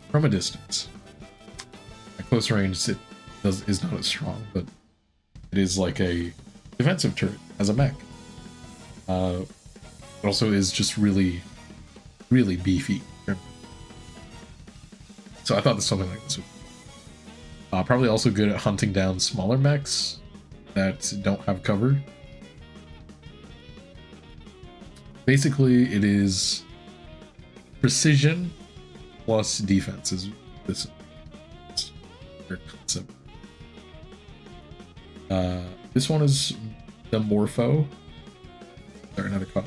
from a distance. At close range, it is not as strong, but it is like a defensive turret as a mech. It also is just really, really beefy. So I thought something like this would probably also good at hunting down smaller mechs that don't have cover. Basically, it is precision plus defense is this concept. This one is the Morpho. Sorry, another cop.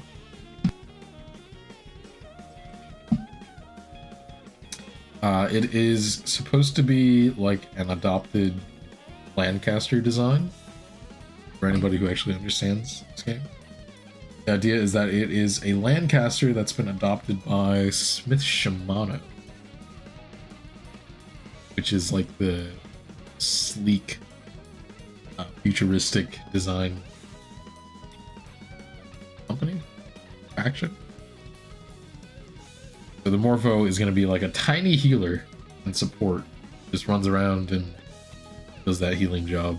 It is supposed to be like an adopted Lancaster design for anybody who actually understands this game. The idea is that it is a Lancaster that's been adopted by Smith Shimano, which is like the sleek, futuristic design company faction. So the Morpho is going to be like a tiny healer and support, just runs around and does that healing job.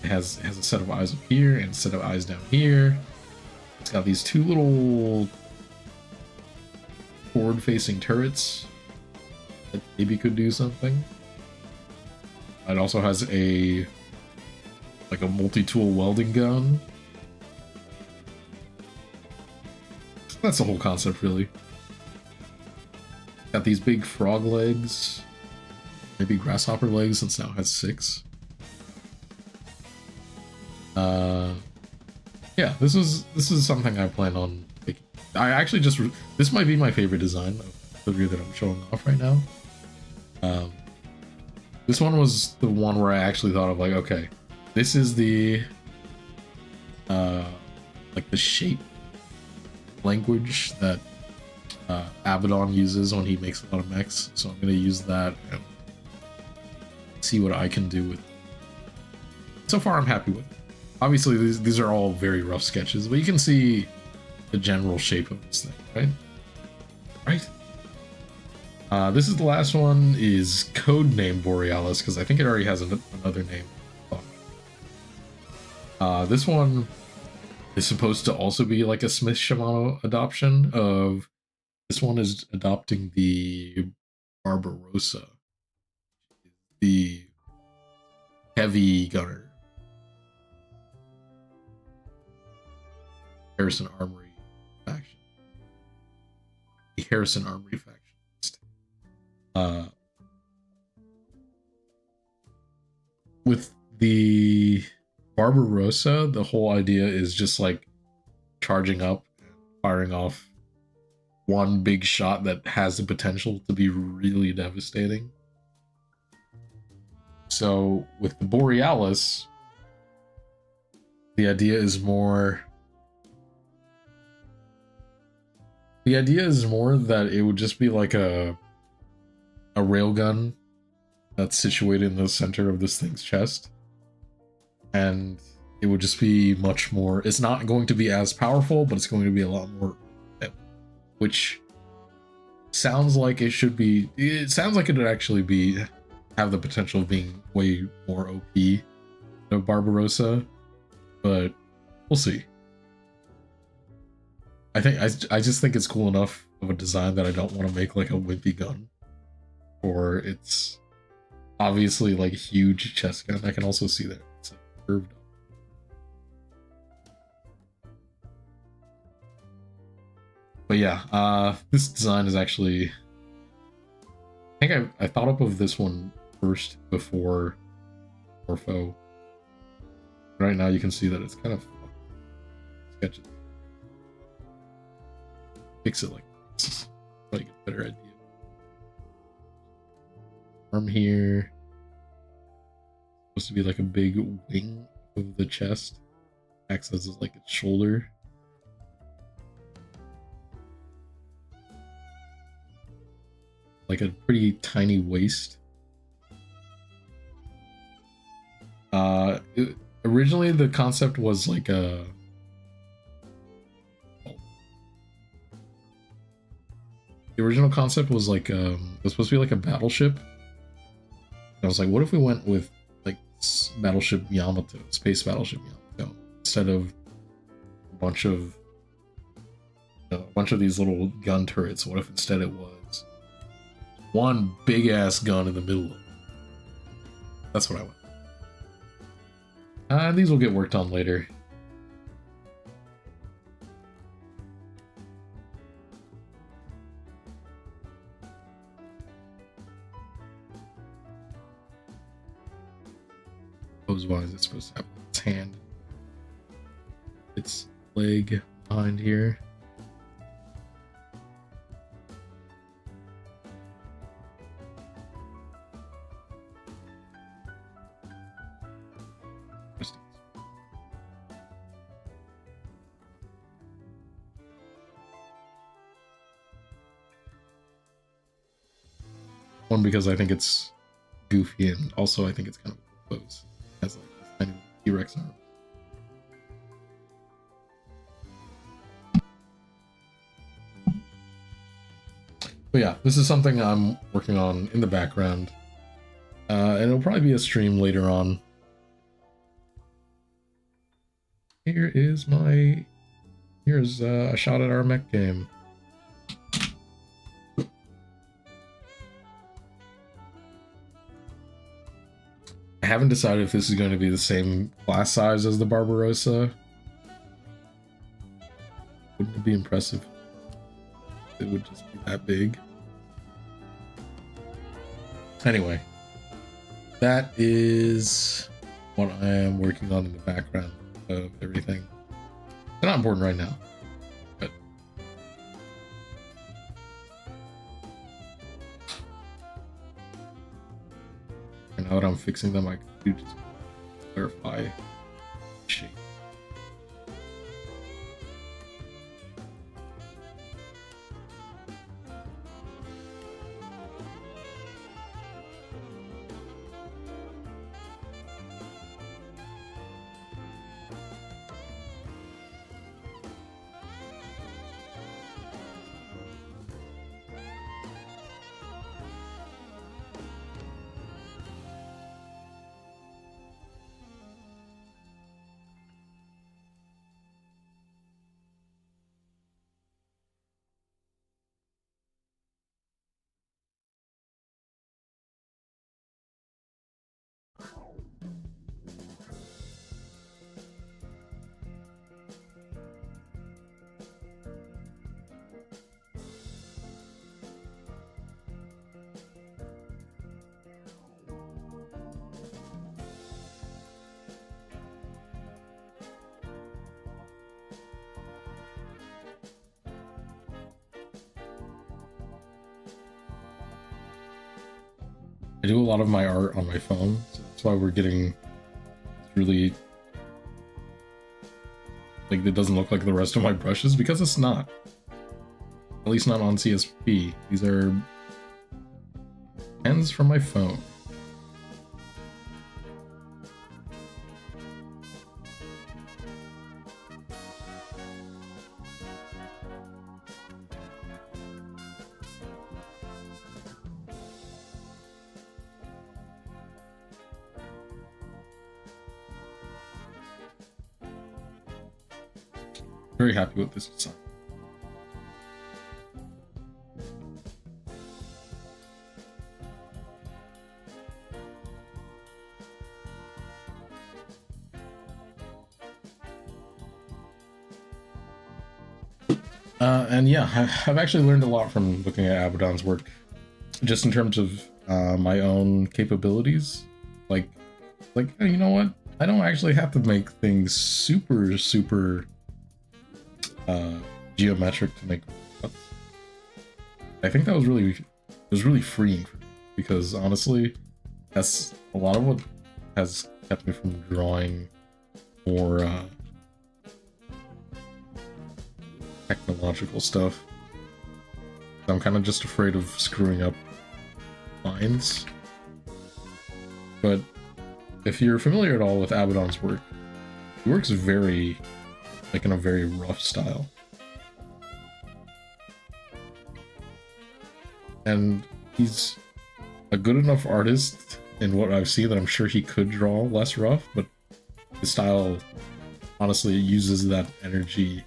It has a set of eyes up here and a set of eyes down here. It's got these two little forward-facing turrets that maybe could do something. It also has a multi-tool welding gun. That's the whole concept, really. Got these big frog legs, maybe grasshopper legs, since now it has 6. Yeah, this is something I plan on making. I actually this might be my favorite design of the three that I'm showing off right now. This one was the one where I actually thought of like, okay, this is the like the shape language that Abaddon uses when he makes a lot of mechs, so I'm gonna use that and see what I can do with it. So far I'm happy with it. Obviously these are all very rough sketches, but you can see the general shape of this thing, right? This is the last one, is codename Borealis, because I think it already has another name. This one is supposed to also be like a Smith Shimano adoption of. This one is adopting the Barbarossa, the heavy gunner. Harrison Armory faction. The Harrison Armory faction. With the Barbarossa, the whole idea is just like charging up and firing off one big shot that has the potential to be really devastating. So with the Borealis, the idea is more that it would just be like a railgun that's situated in the center of this thing's chest, and it would just be much more. It's not going to be as powerful, but it's going to be a lot more, which sounds like it should be. It sounds like it would actually have the potential of being way more OP than Barbarossa, but we'll see. I just think it's cool enough of a design that I don't want to make like a wimpy gun, or it's obviously like a huge chest gun. I can also see that it's like curved up. But yeah, this design is actually, I think I thought up of this one first before Morpho. Right now you can see that it's kind of sketchy. Fix it like this, like a better idea. Arm here, supposed to be like a big wing of the chest, acts as like its shoulder. Like a pretty tiny waist. Originally the concept was like a the original concept was like it was supposed to be like a battleship. I was like, what if we went with like battleship Yamato, space battleship Yamato, instead of a bunch of bunch of these little gun turrets. What if instead it was one big ass gun in the middle of it? That's what I want. These will get worked on later. Pose-wise, it's supposed to have its hand, its leg behind here. One, because I think it's goofy, and also I think it's kind of a pose. It has like this tiny T-Rex arm. But yeah, this is something I'm working on in the background. And it'll probably be a stream later on. Here's a shot at our mech game. I haven't decided if this is going to be the same class size as the Barbarossa. Wouldn't it be impressive if it would just be that big? Anyway, that is what I am working on in the background of everything. It's not important right now, but and now that I'm fixing them, I can do just clarify shape. I do a lot of my art on my phone, so that's why we're getting really, like, it doesn't look like the rest of my brushes, because it's not. At least not on CSP. These are pens from my phone. Very happy with this design. And yeah, I've actually learned a lot from looking at Abaddon's work, just in terms of my own capabilities. Like, you know what? I don't actually have to make things super geometric to make cuts. I think that was really freeing for me, because honestly, that's a lot of what has kept me from drawing more technological stuff. I'm kind of just afraid of screwing up lines. But if you're familiar at all with Abaddon's work, he works very, like, in a very rough style. And he's a good enough artist in what I've seen that I'm sure he could draw less rough, but his style honestly uses that energy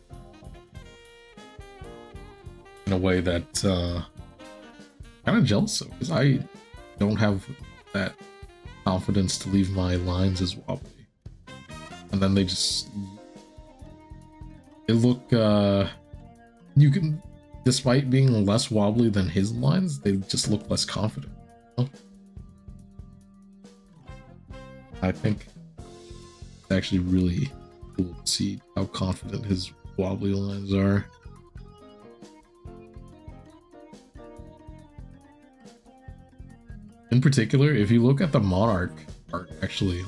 in a way that kind of jealous of, because I don't have that confidence to leave my lines as wobbly, and then they look you can, despite being less wobbly than his lines, they just look less confident. I think it's actually really cool to see how confident his wobbly lines are. In particular, if you look at the Monarch art, actually,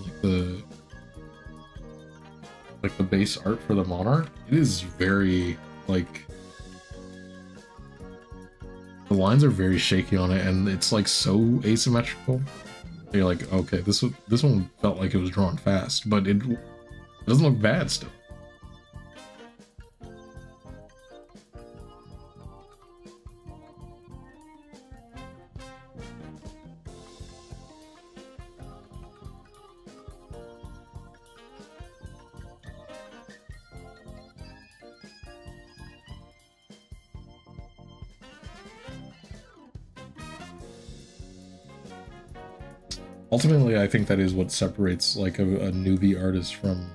like the base art for the Monarch, it is very, like, the lines are very shaky on it, and it's like so asymmetrical. You're like, okay, this one felt like it was drawn fast, but it doesn't look bad still. Ultimately, I think that is what separates like a newbie artist from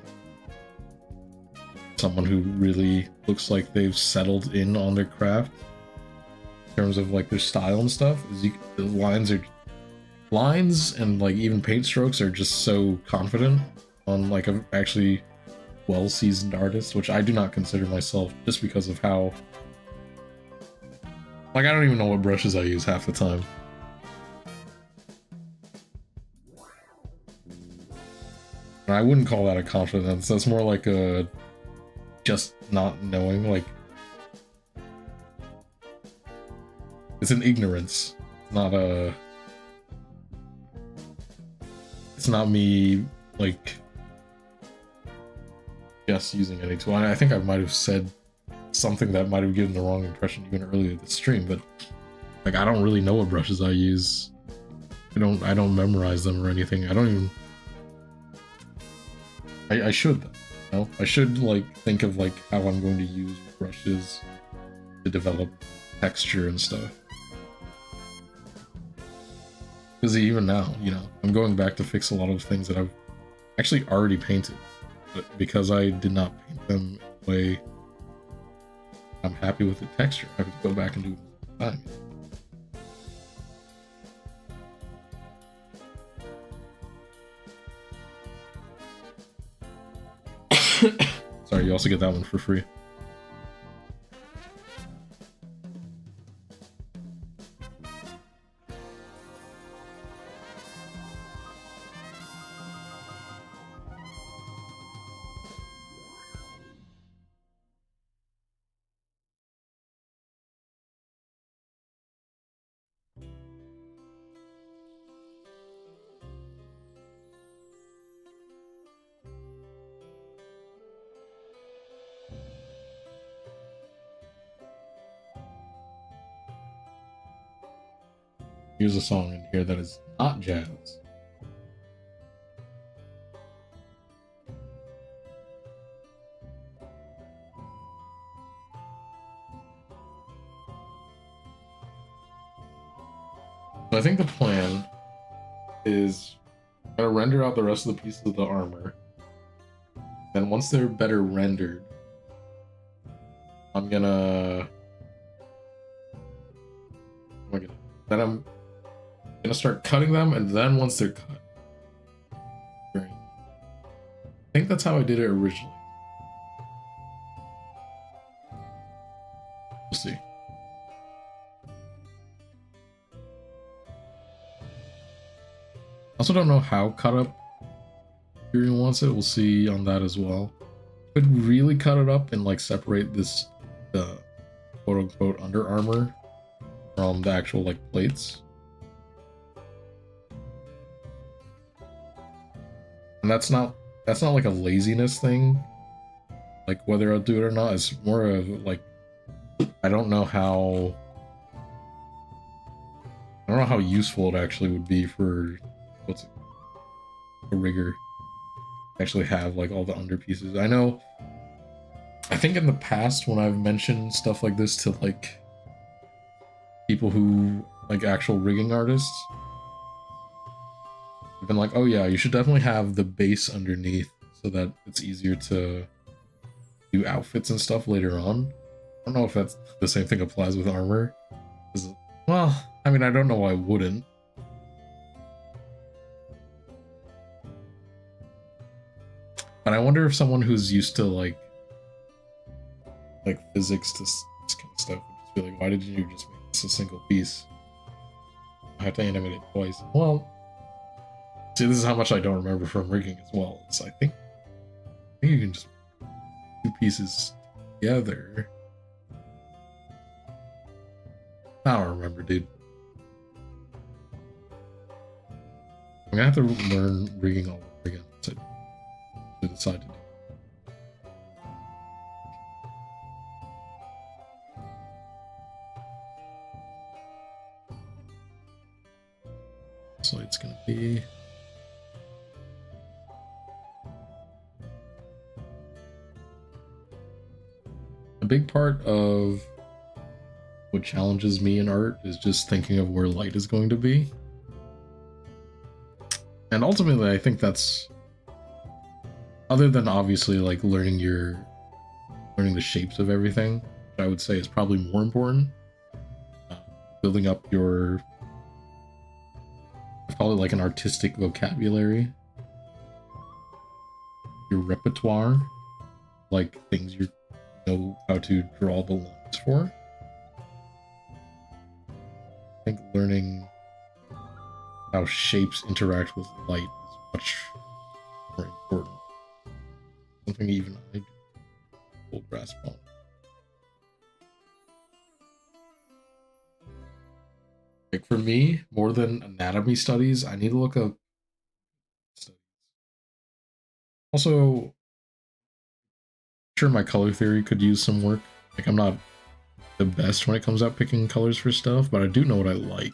someone who really looks like they've settled in on their craft in terms of like their style and stuff. Is the lines and like even paint strokes are just so confident on like a actually well-seasoned artist, which I do not consider myself, just because of how, like, I don't even know what brushes I use half the time. I wouldn't call that a confidence. That's more like a just not knowing. Like, it's an ignorance. It's not me like just using any tool. I think I might have said something that might have given the wrong impression even earlier in the stream, but like, I don't really know what brushes I use. I don't memorize them or anything. I don't even. I should, though, you know? I should like think of like how I'm going to use brushes to develop texture and stuff. Because even now, you know, I'm going back to fix a lot of things that I've actually already painted, but because I did not paint them in a way I'm happy with the texture, I have to go back and do it time. Sorry, you also get that one for free. Here's a song in here that is not jazz. So I think the plan is I'm gonna render out the rest of the pieces of the armor. Then once they're better rendered, I'm gonna start cutting them, and then once they're cut, I think that's how I did it originally. We'll see. Also don't know how cut up Tyrion wants it. We'll see on that as well. Could really cut it up and like separate this quote unquote under armor from the actual like plates. And that's not like a laziness thing, like whether I'll do it or not. It's more of like, I don't know how useful it actually would be for a rigger actually have like all the under pieces. I think in the past when I've mentioned stuff like this to like people who like actual rigging artists have been like, oh yeah, you should definitely have the base underneath so that it's easier to do outfits and stuff later on. I don't know if that's the same thing applies with armor. Well, I mean, I don't know why I wouldn't. But I wonder if someone who's used to like physics to this kind of stuff would just be like, why did you just make this a single piece? I have to animate it twice. Well, see, this is how much I don't remember from rigging as well. So I think you can just put 2 pieces together. I don't remember, dude. I'm gonna have to learn rigging all over again to decide to do. So it's gonna be a big part of what challenges me in art is just thinking of where light is going to be. And ultimately, I think that's, other than obviously like learning the shapes of everything, which I would say is probably more important. Building up your, I call it like an artistic vocabulary, your repertoire, like things you know how to draw the lines for. I think learning how shapes interact with light is much more important. Something even I do full grasp on. Like for me, more than anatomy studies, I need to look up studies. Also, I'm sure my color theory could use some work. Like I'm not the best when it comes out picking colors for stuff, but I do know what I like.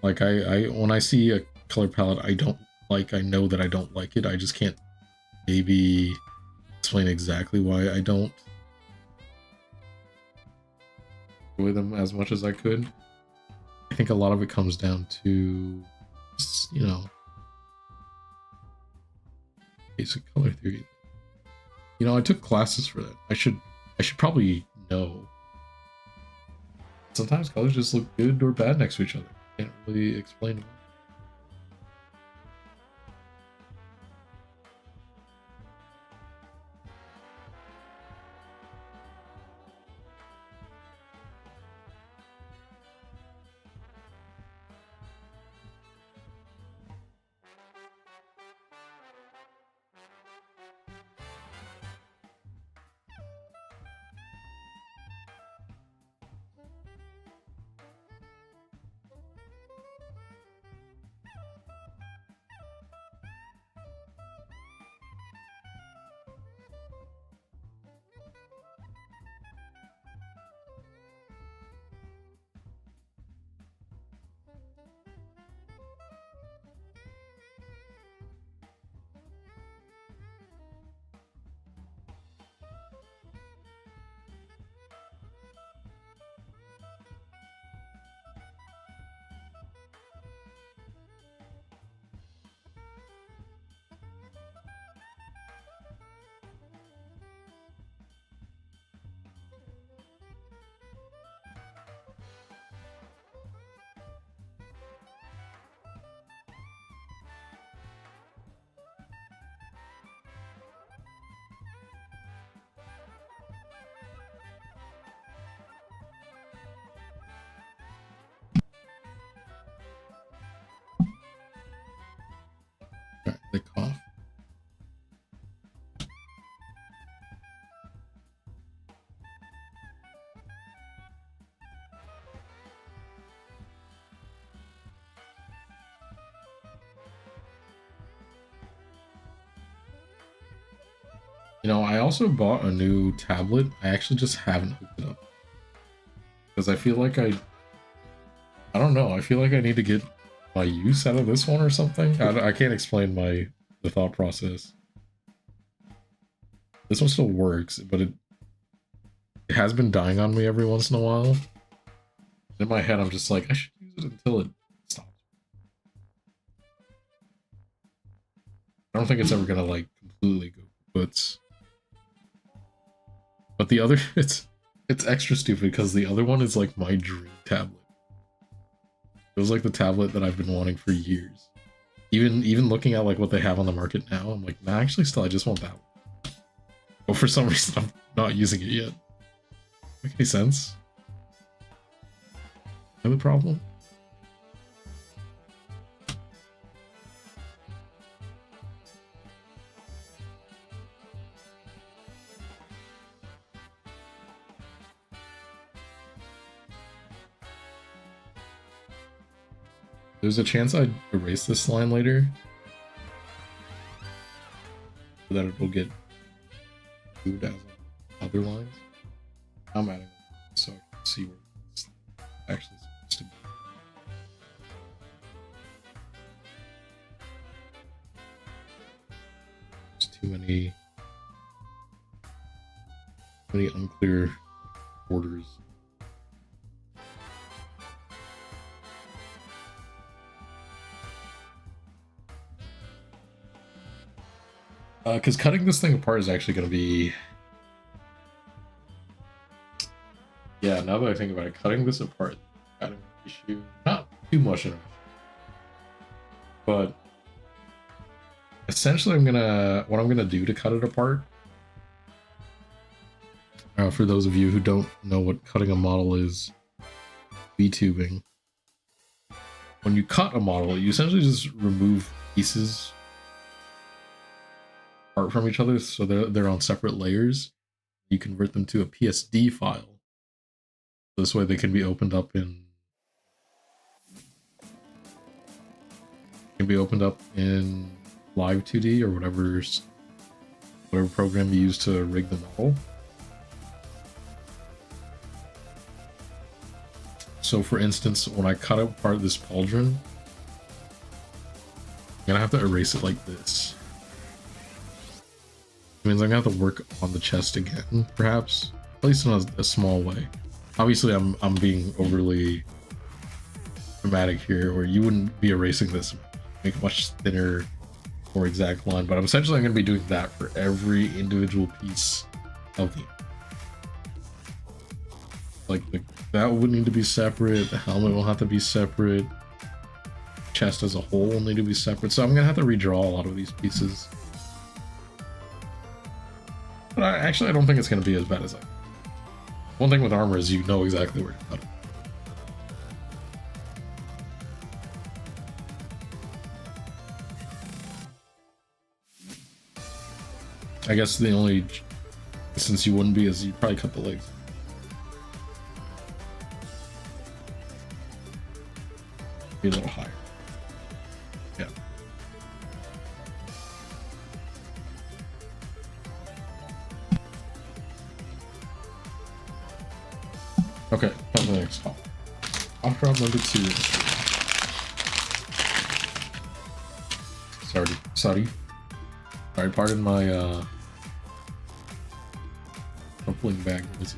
Like I when I see a color palette I don't like, I know that I don't like it. I just can't maybe explain exactly why I don't enjoy them as much as I could. I think a lot of it comes down to, you know, basic color theory. You know, I took classes for that. I should probably know. Sometimes colors just look good or bad next to each other. Can't really explain why. Alright, they cough. You know, I also bought a new tablet. I actually just haven't hooked it up. Because I feel like I don't know, I feel like I need to get my use out of this one or something. I can't explain the thought process. This one still works, but it has been dying on me every once in a while. In my head, I'm just like, I should use it until it stops. I don't think it's ever gonna like completely go kaput. But the other, it's extra stupid because the other one is like my dream tablet. It was like the tablet that I've been wanting for years. Even looking at like what they have on the market now, I'm like, nah, actually, still, I just want that one. But for some reason, I'm not using it yet. Make any sense? Have a problem? There's a chance I'd erase this line later, so that it will get moved as other lines. I'm adding it so I can see where it's actually supposed to be. There's too many unclear borders. Because cutting this thing apart is actually going to be... Yeah, now that I think about it, cutting this apart, kind of an issue. Not too much of an issue. But essentially what I'm gonna do to cut it apart, for those of you who don't know what cutting a model is, VTubing. When you cut a model, you essentially just remove pieces apart from each other, so they're on separate layers. You convert them to a PSD file. This way they can be opened up in Live 2D or whatever program you use to rig the model. So for instance, when I cut apart this pauldron, I'm gonna have to erase it like this. It means I'm gonna have to work on the chest again, perhaps, at least in a small way. Obviously, I'm being overly dramatic here, where you wouldn't be erasing this, make a much thinner, more exact line. But I'm going to be doing that for every individual piece of the. Like that would need to be separate. The helmet will have to be separate. Chest as a whole will need to be separate. So I'm gonna have to redraw a lot of these pieces. But I don't think it's gonna be as bad as I. One thing with armor is you know exactly where to cut it. I guess the only since you wouldn't be is you'd probably cut the legs. Be a little higher. Yeah. Okay, on the next hop. Off drop number 2. Sorry, pardon my crumpling bag noises.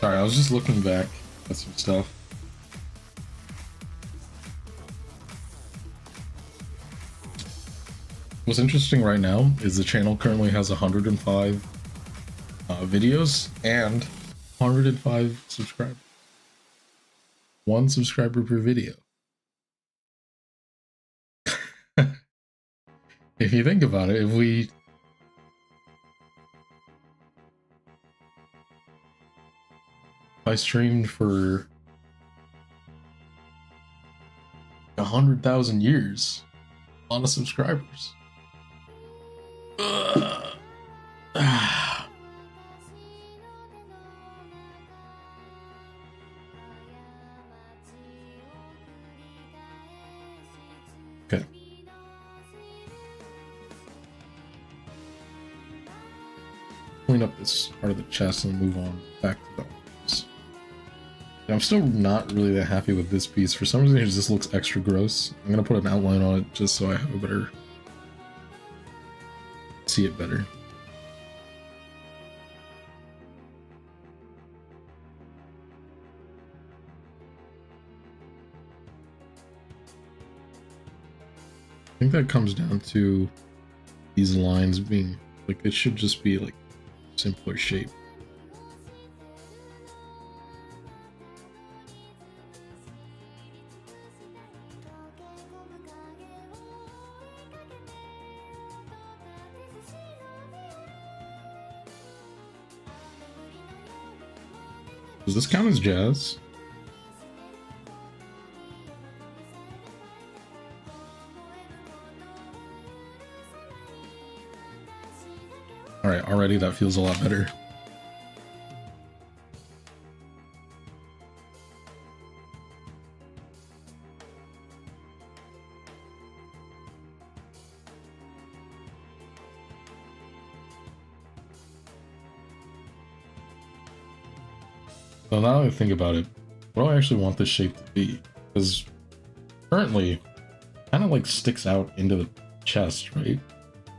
Sorry, I was just looking back at some stuff. What's interesting right now is the channel currently has 105 videos and 105 subscribers. 1 subscriber per video. If you think about it, if I streamed for 100,000 years, a lot of subscribers. Okay. Clean up this part of the chest and move on back to the arms. I'm still not really that happy with this piece. For some reason, it just looks extra gross. I'm gonna put an outline on it just so I have a better... see it better. I think that comes down to these lines being like, it should just be like simpler shape. Does this count as jazz? Alright, already that feels a lot better. So now that I think about it, what do I actually want this shape to be? Because currently, it kind of like sticks out into the chest, right?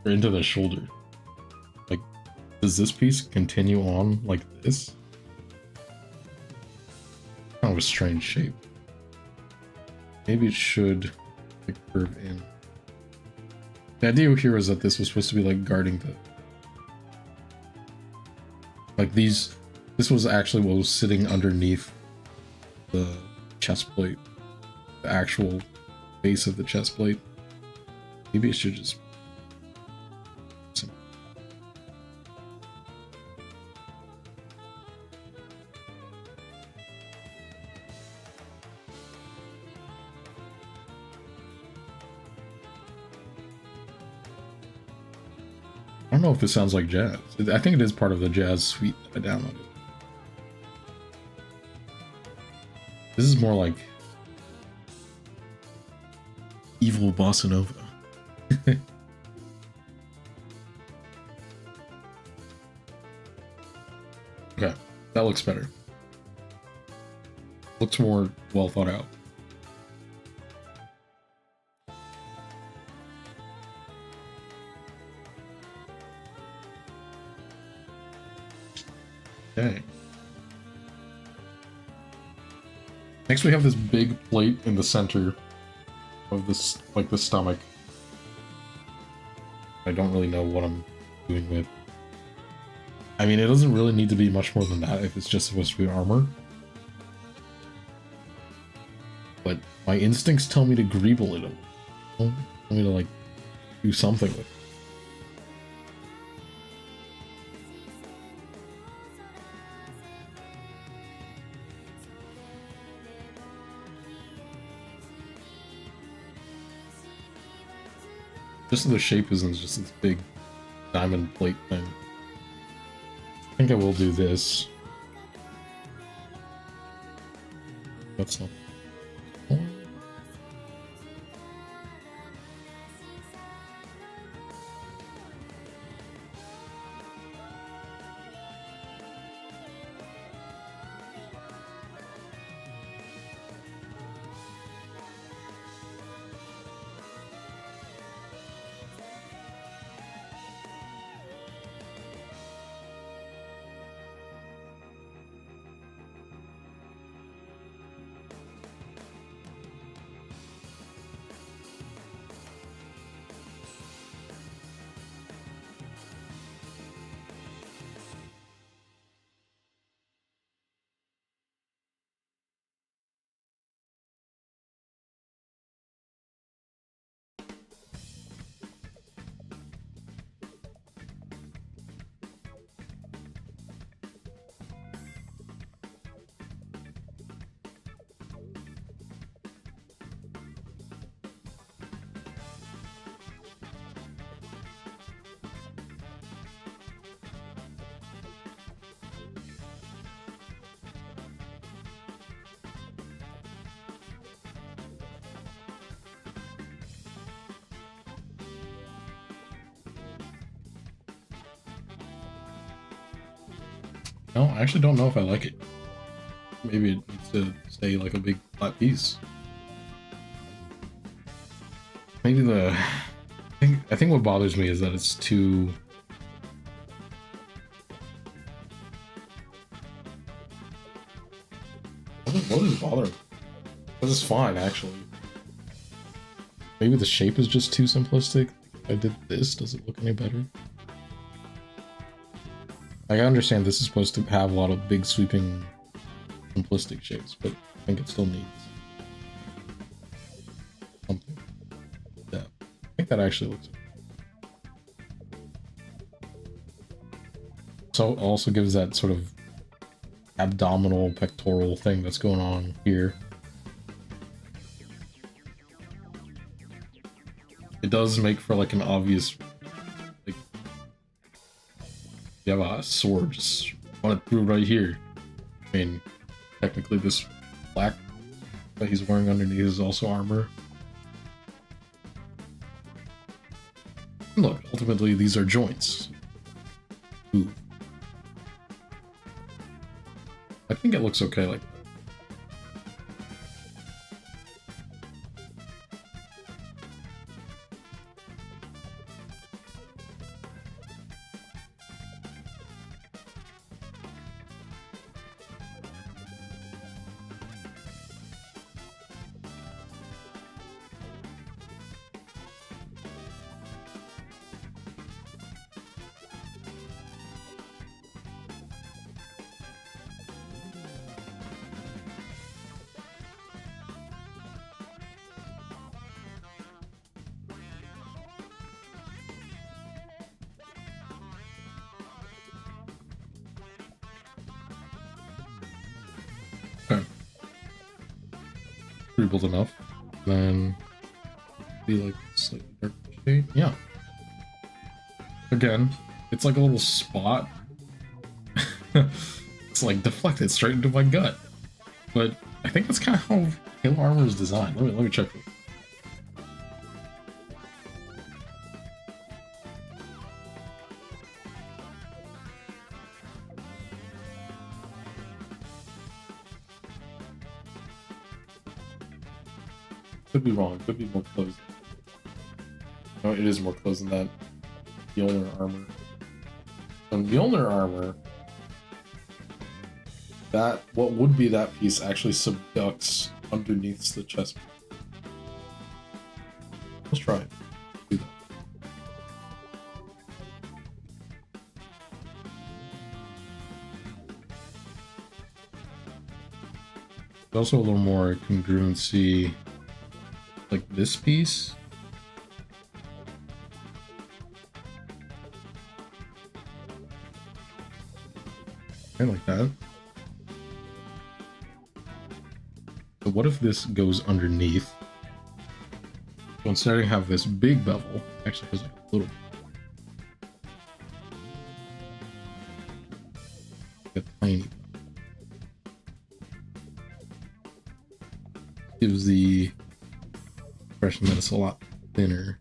Or into the shoulder. Like, does this piece continue on like this? Kind of a strange shape. Maybe it should like curve in. The idea here is that this was supposed to be like guarding the... like these... This was actually what was sitting underneath the chest plate, the actual base of the chest plate. Maybe it should just... I don't know if this sounds like jazz. I think it is part of the jazz suite that I downloaded. This is more like evil bossa nova. Okay, that looks better. Looks more well thought out. Okay. Next we have this big plate in the center of this, like the stomach. I don't really know what I'm doing with. I mean, it doesn't really need to be much more than that if it's just supposed to be armor. But my instincts tell me to greeble it. Tell me to like do something with it. Just so the shape isn't just this big diamond plate thing. I think I will do this. That's not... No, I actually don't know if I like it. Maybe it needs to stay like a big flat piece. Maybe I think what bothers me is that it's too... What is bothering me? This is fine, actually. Maybe the shape is just too simplistic. If I did this, does it look any better? Like, I understand this is supposed to have a lot of big, sweeping, simplistic shapes, but I think it still needs something. Yeah, I think that actually looks okay. So it also gives that sort of abdominal, pectoral thing that's going on here. It does make for like an obvious, like, you have a sword just run it through right here. I mean, technically this black that he's wearing underneath is also armor. Look, ultimately these are joints. Ooh. I think it looks okay like that. Okay. Scribbled enough. Then be like slightly dark shade. Yeah. Again, it's like a little spot. It's like deflected straight into my gut. But I think that's kind of how Halo armor is designed. Let me check it. Could be wrong. Could be more closed. No, it is more closed than that. Mjolnir armor. On Mjolnir armor, that what would be that piece actually subducts underneath the chest. Let's try it. Do that. There's also a little more congruency, like this piece. Like that. So what if this goes underneath? So instead of have this big bevel, actually has like a little, like a tiny. Gives the impression that it's a lot thinner.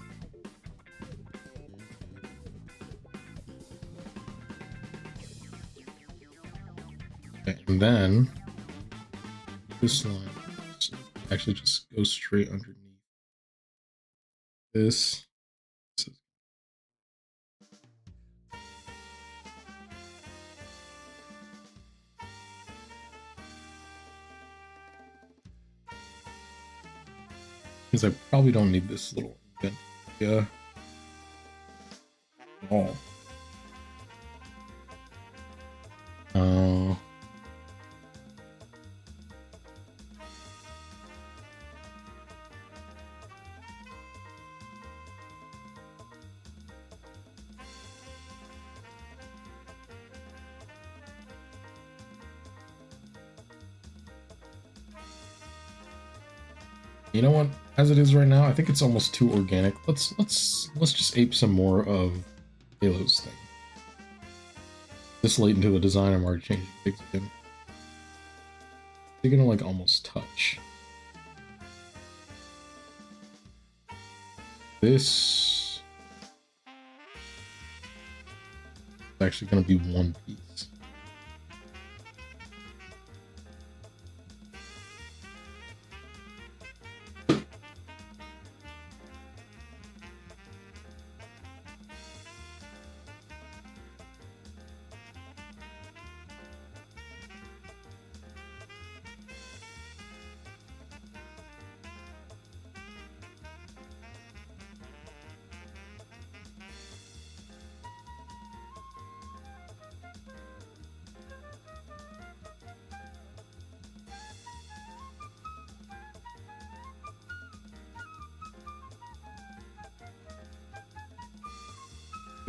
And then this line actually just goes straight underneath this. Because I probably don't need this little indent. Yeah. Oh. You know what? As it is right now, I think it's almost too organic. Let's just ape some more of Halo's thing. This late into the design, I'm already changing things again. They're gonna like almost touch. This is actually gonna be one piece.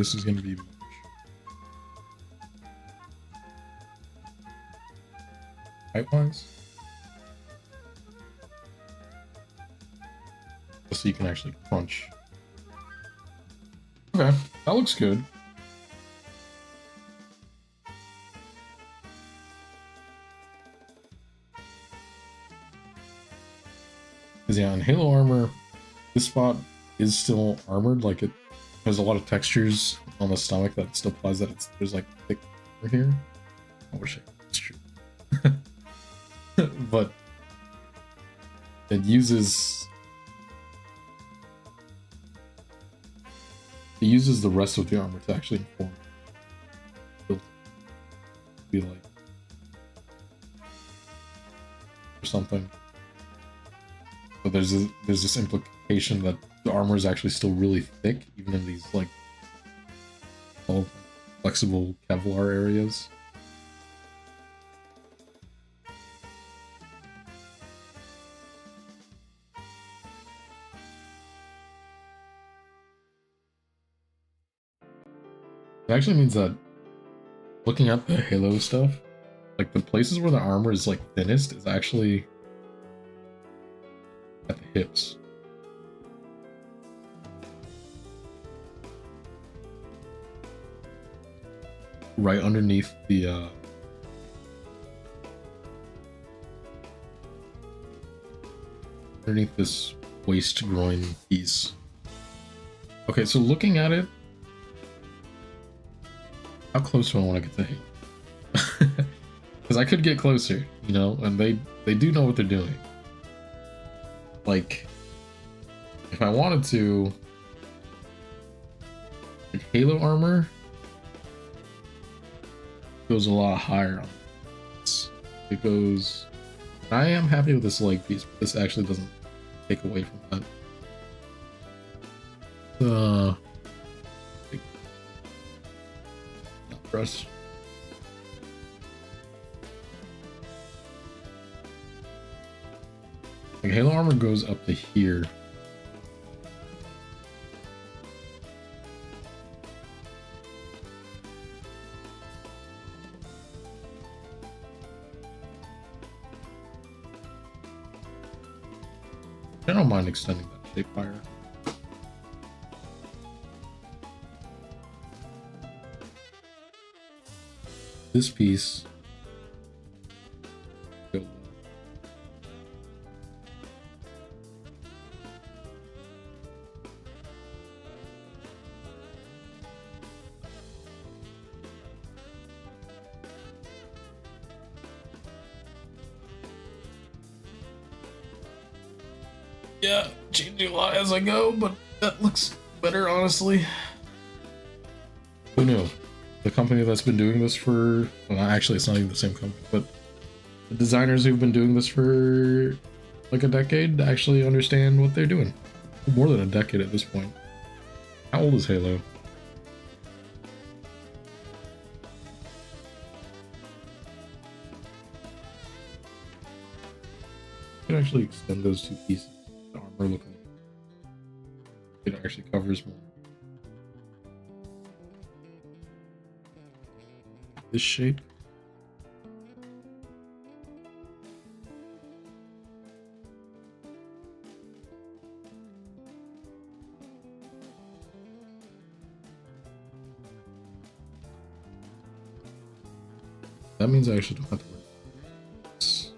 this is going to be much. Height-wise? So you can actually crunch. Okay, that looks good. Because yeah, in Halo armor, this spot is still armored. Like, it has a lot of textures on the stomach that still implies that there's like thick armor here. I wish it's true. But it uses the rest of the armor to actually inform be like or something. So there's this implication that the armor is actually still really thick, even in these like all flexible Kevlar areas. It actually means that looking at the Halo stuff, like the places where the armor is like thinnest is actually at the hips. Right underneath the underneath this waist groin piece. Okay, so looking at it, how close do I want to get to Halo? Because I could get closer, you know, and they do know what they're doing. Like, if I wanted to, like Halo armor goes a lot higher on this. It goes. I am happy with this leg piece, but this actually doesn't take away from that. Press. Like Halo armor goes up to here. I don't mind extending that shape higher. This piece. Yeah, changing a lot as I go, but that looks better, honestly. Who knew? The company that's been doing this for, well, actually it's not even the same company, but the designers who've been doing this for like a decade actually understand what they're doing. More than a decade at this point. How old is Halo? I can actually extend those two pieces. The armor looking, it actually covers more. This shape. That means I actually don't have to worry about this.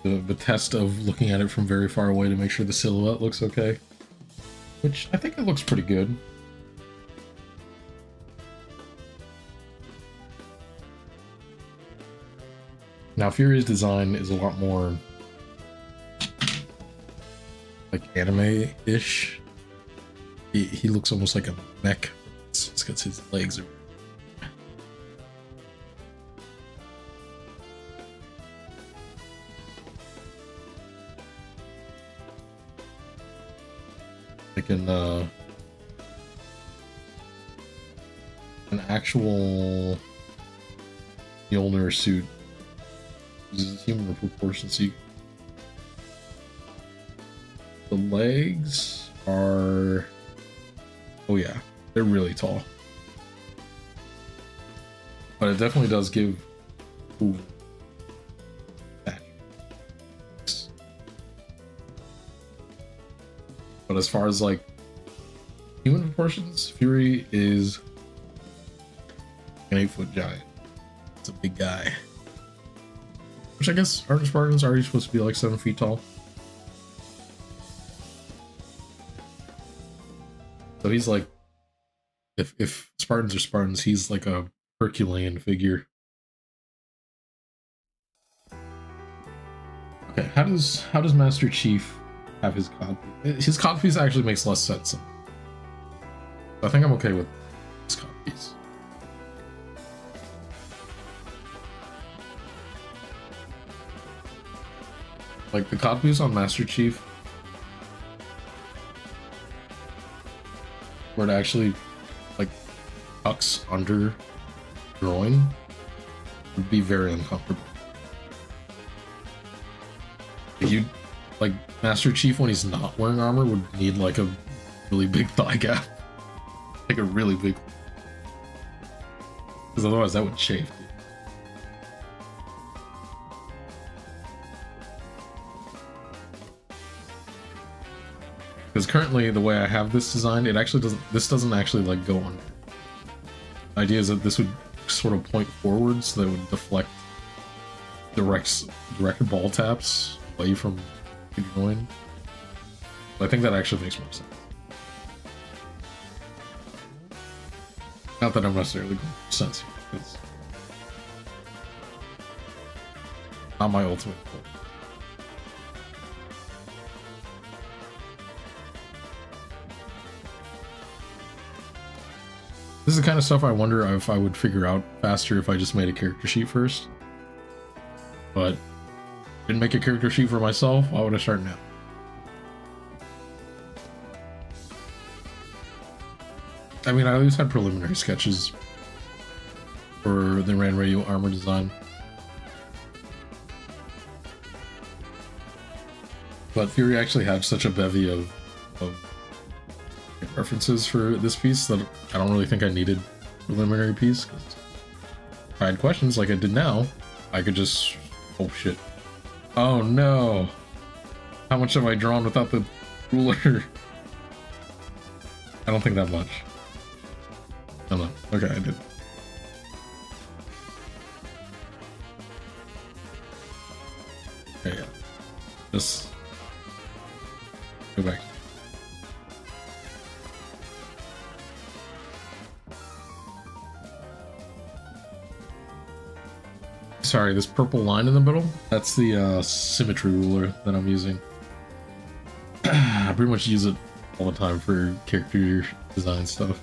The test of looking at it from very far away to make sure the silhouette looks okay, which I think it looks pretty good. Now Fury's design is a lot more like anime-ish, He looks almost like a mech. It's got his legs. Like an actual Mjolnir suit uses human proportions. The legs are, oh yeah, they're really tall, but it definitely does give that. But as far as like human proportions, Fury is an 8-foot giant. It's a big guy. Which I guess aren't Spartans already supposed to be like 7 feet tall? So he's like, if Spartans are Spartans, he's like a Herculean figure. Okay, how does Master Chief have his codpiece? His codpiece actually makes less sense. I think I'm okay with his codpiece. Like the codpiece on Master Chief, where it actually like tucks under groin, would be very uncomfortable. You like Master Chief when he's not wearing armor would need like a really big thigh gap, like a really big, because otherwise that would chafe. Because currently the way I have this designed, it actually doesn't. This doesn't actually like go under. The idea is that this would sort of point forward, so that would deflect direct ball taps away from the groin. But I think that actually makes more sense. Not that I'm necessarily going for sense here, because not my ultimate goal. This is the kind of stuff I wonder if I would figure out faster if I just made a character sheet first. But didn't make a character sheet for myself, why would I start now? I mean, I at least had preliminary sketches for the Ranreu armor design. But Fury actually had such a bevy of references for this piece that I don't really think I needed a preliminary piece, because if I had questions like I did now, I could just, oh shit. Oh no! How much have I drawn without the ruler? I don't think that much. Oh no. Okay, I did. Okay, yeah. Just go back. Sorry, this purple line in the middle, that's the symmetry ruler that I'm using. I pretty much use it all the time for character design stuff.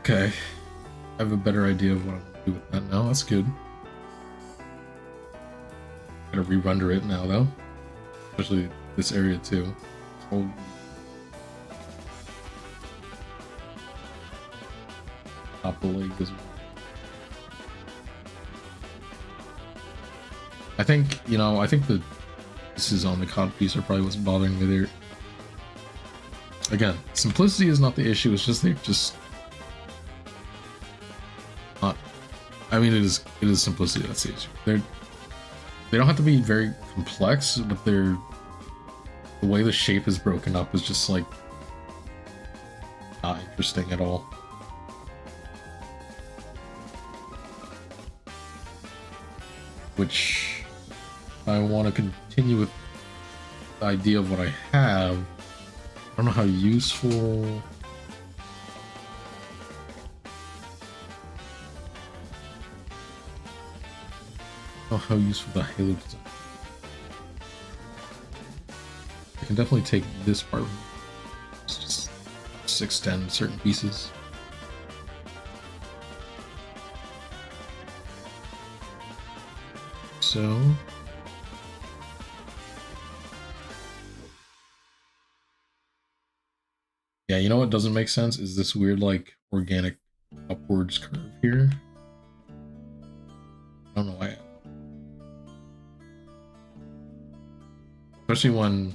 Okay, I have a better idea of what I'm going to do with that now. That's good. Gotta re-render it now, though. Especially this area, too. Oh. Top of the leg as well. I think, you know, I think the pieces on the codpiece are probably what's bothering me there. Again, simplicity is not the issue, it's just they just... I mean, it is simplicity that's the issue. They don't have to be very complex, but the way the shape is broken up is just like not interesting at all. Which I want to continue with the idea of what I have. I don't know how useful. How useful the Halo design. I can definitely take this part. Just extend certain pieces. So. Yeah, you know what doesn't make sense is this weird, like, organic upwards curve here. I don't know why. Especially when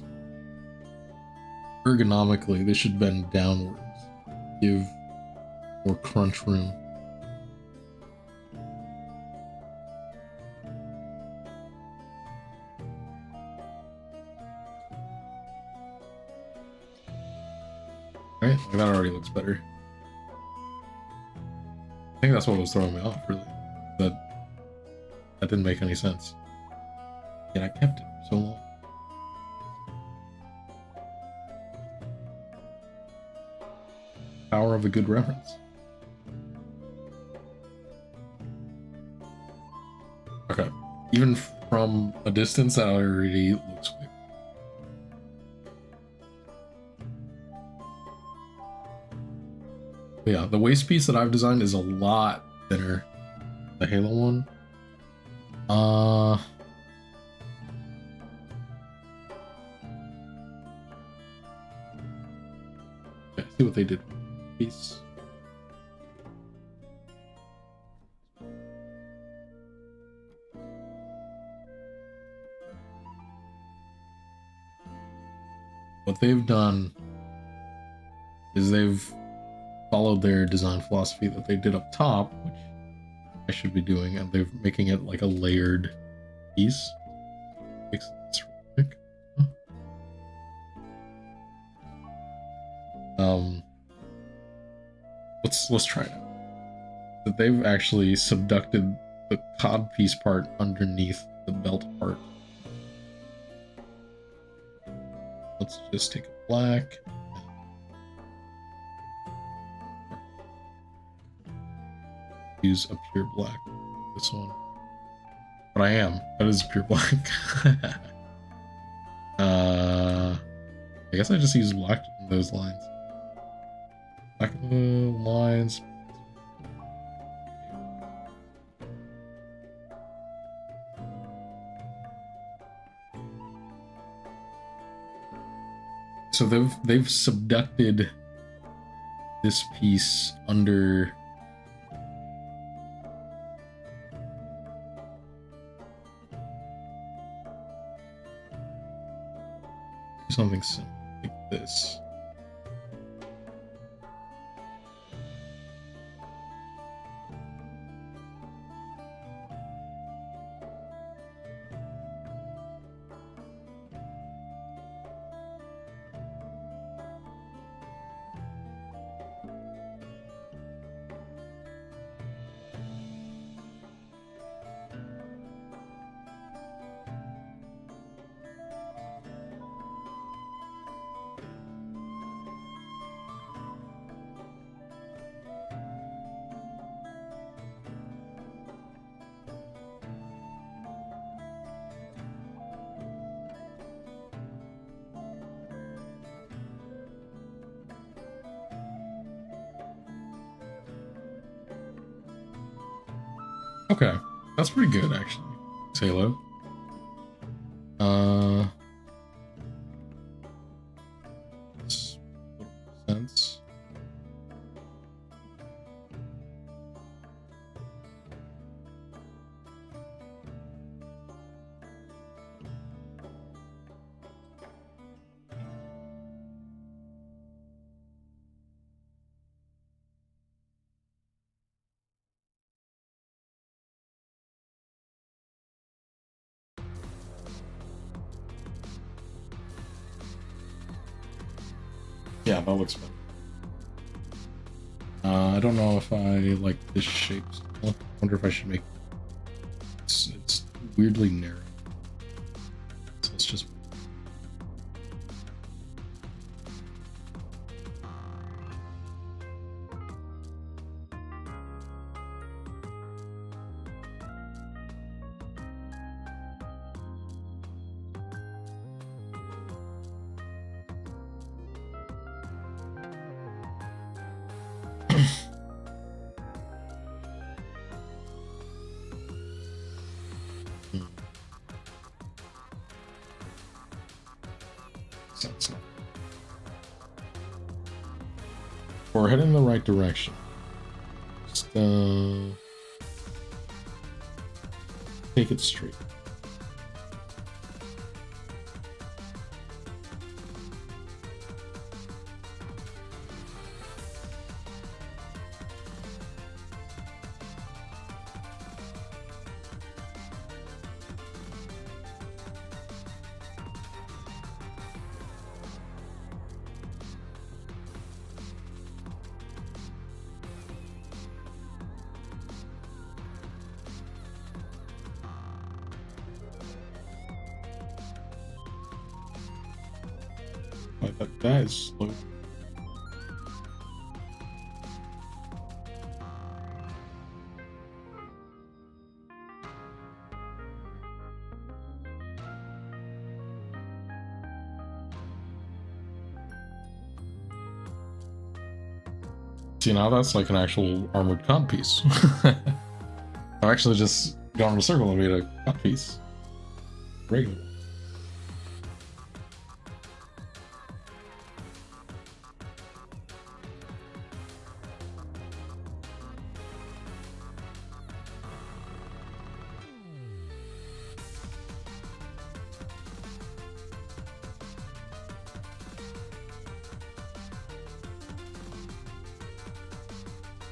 ergonomically they should bend downwards, give more crunch room. Right, like that already looks better. I think that's what was throwing me off, really. That didn't make any sense. Yet I kept it for so long. Power of a good reference. Okay, even from a distance, that already looks weird. But yeah, the waist piece that I've designed is a lot thinner than the Halo one. Okay, see what they did. Piece. What they've done is they've followed their design philosophy that they did up top, which I should be doing, and they're making it like a layered piece. Makes this real quick. Let's try it out. That they've actually subducted the codpiece part underneath the belt part. Let's just take a black. Use a pure black. This one. But I am. That is pure black. I guess I just use black in those lines. Black lines. So they've subducted this piece under something simple like this. Okay, that's pretty good actually. It's Halo. Makes sense. Yeah, that looks better. I don't know if I like this shape. I wonder if I should make it's weirdly narrow. We're heading in the right direction. Just take it straight. That guy is slow. See, now that's like an actual armored cod piece. I've actually just gone in a circle and made a cod piece. Regular.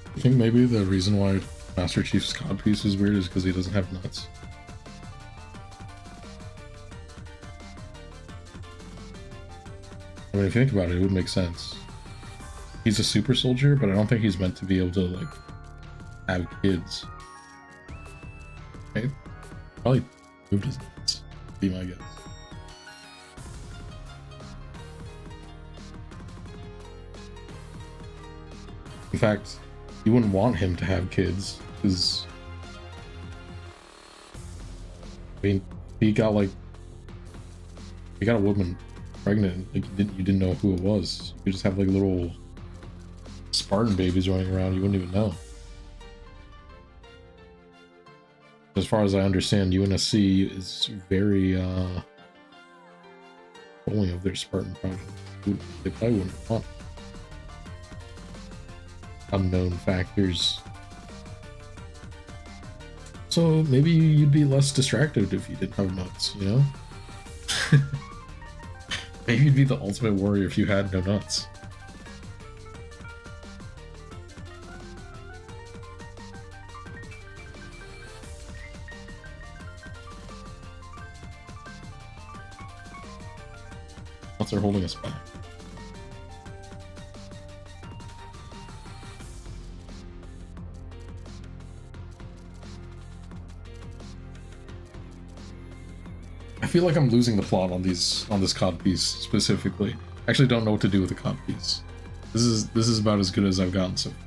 I think maybe the reason why Master Chief's codpiece is weird is because he doesn't have nuts. I mean, if you think about it, it would make sense. He's a super soldier, but I don't think he's meant to be able to, like, have kids. Okay? Probably moved his nuts, would be my guess. In fact, you wouldn't want him to have kids, because I mean, he got a woman pregnant, like you didn't know who it was. You just have like little Spartan babies running around, you wouldn't even know. As far as I understand, UNSC is very only of their Spartan project. They probably wouldn't want unknown factors. So maybe you'd be less distracted if you didn't have nuts, you know? Maybe you'd be the ultimate warrior if you had no nuts. Nuts are holding us back. I feel like I'm losing the plot on this cod piece specifically. I actually don't know what to do with the cod piece. This is about as good as I've gotten so far.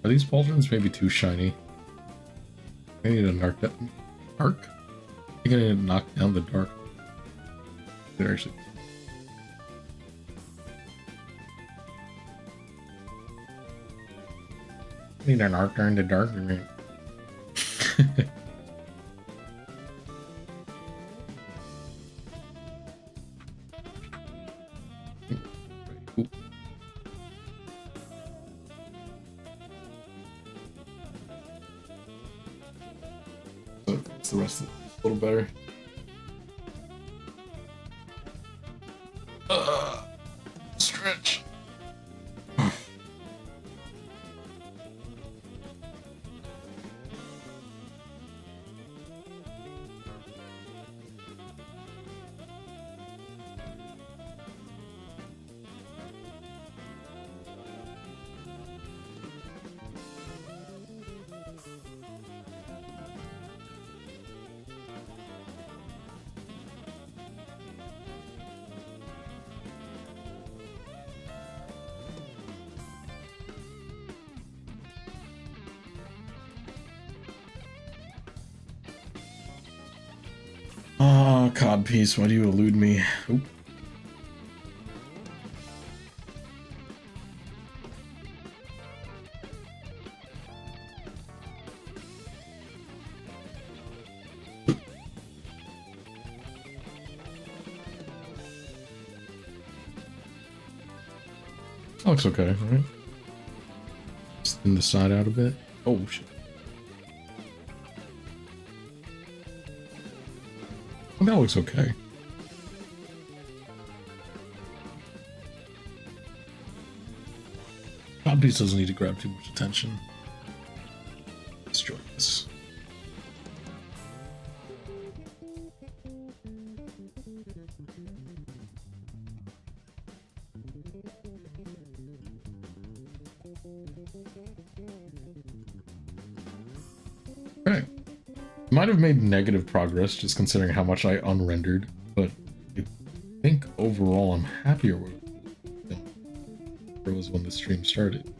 Are these pauldrons maybe too shiny? I need to narc that. Arc? I think I need to knock down the dark. They're actually. I need an arc during the dark. So it's the rest of it a little better. Stretch. Ah, codpiece, why do you elude me? Oop. That looks okay, right? Just thin the side out a bit. Oh, shit. That looks okay. Codpiece doesn't need to grab too much attention. Let's join this. Okay. Might have made negative progress just considering how much I unrendered, but I think overall I'm happier with it than it was when the stream started.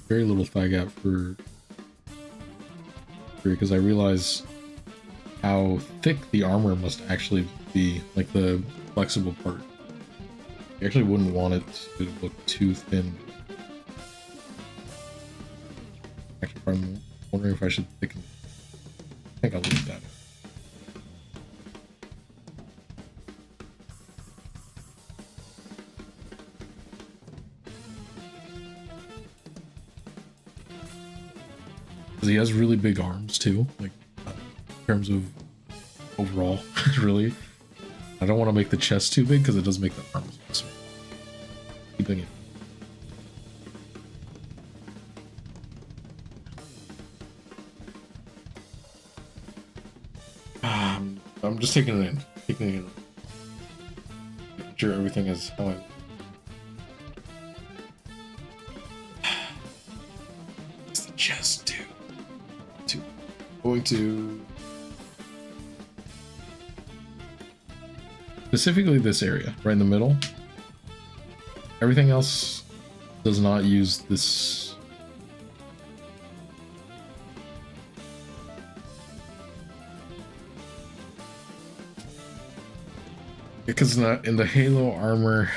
Very little thigh gap for because I realize how thick the armor must actually be, like the flexible part. You actually wouldn't want it to look too thin. Actually, I'm wondering if I should thicken it. I think I'll leave that. He has really big arms too, like in terms of overall. Really, I don't want to make the chest too big because it does make the arms small. Keeping it. I'm just taking it in, making sure everything is how I. It's the chest too. Going to specifically this area right in the middle. Everything else does not use this. Because in the Halo armor,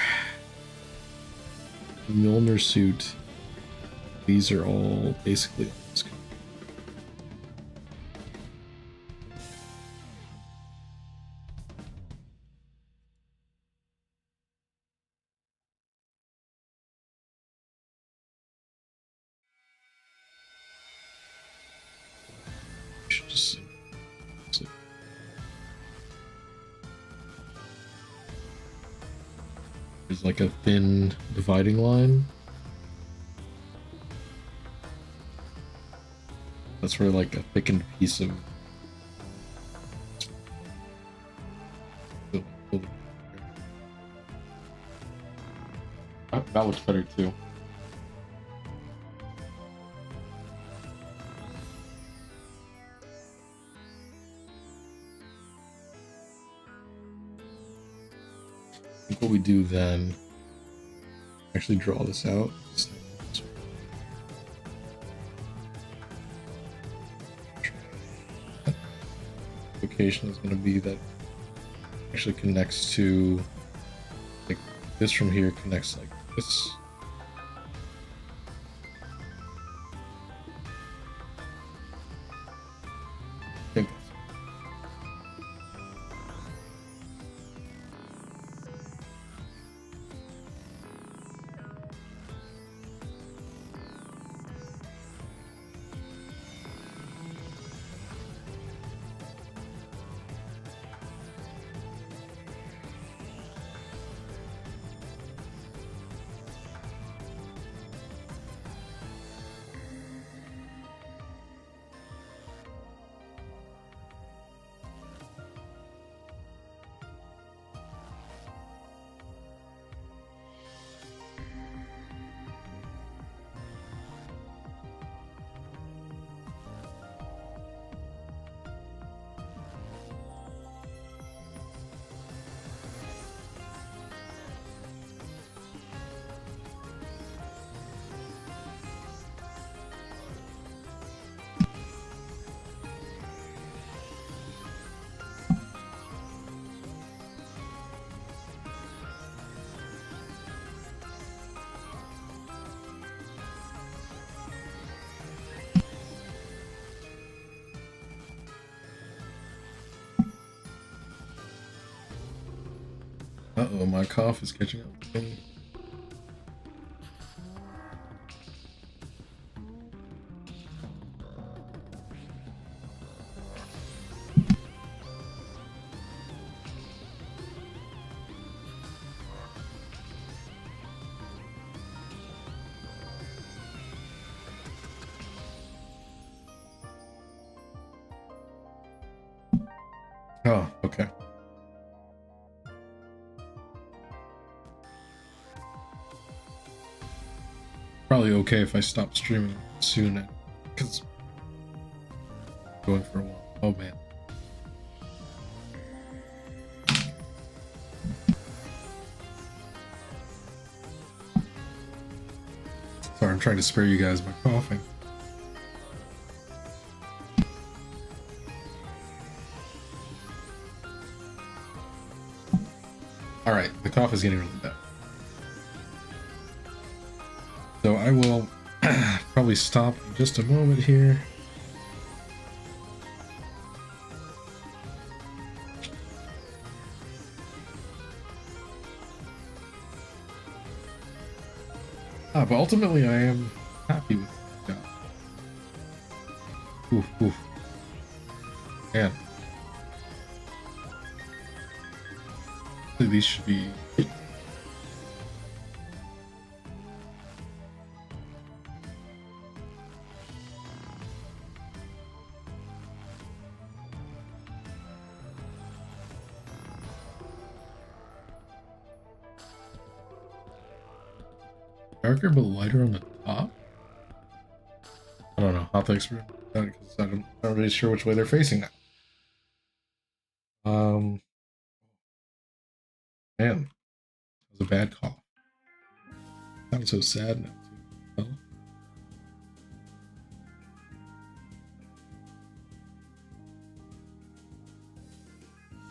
Mjolnir suit, these are all basically. There's like a thin dividing line. That's where like a thickened piece of that looks better too. I think what we do then, actually draw this out. Location is going to be that actually connects to like this from here connects like this. I think that's uh-oh, my cough is catching up with me. Oh, okay. Probably okay if I stop streaming soon, because going for a while. Oh man. Sorry, I'm trying to spare you guys by coughing. Alright, the cough is getting really bad. So I will probably stop in just a moment here. But ultimately I am happy with the job. Oof, oof. Man. These should be... darker but lighter on the top? I don't know. I'll have to experiment with that because I'm not really sure which way they're facing now. Man, that was a bad call. Sounds so sad now too.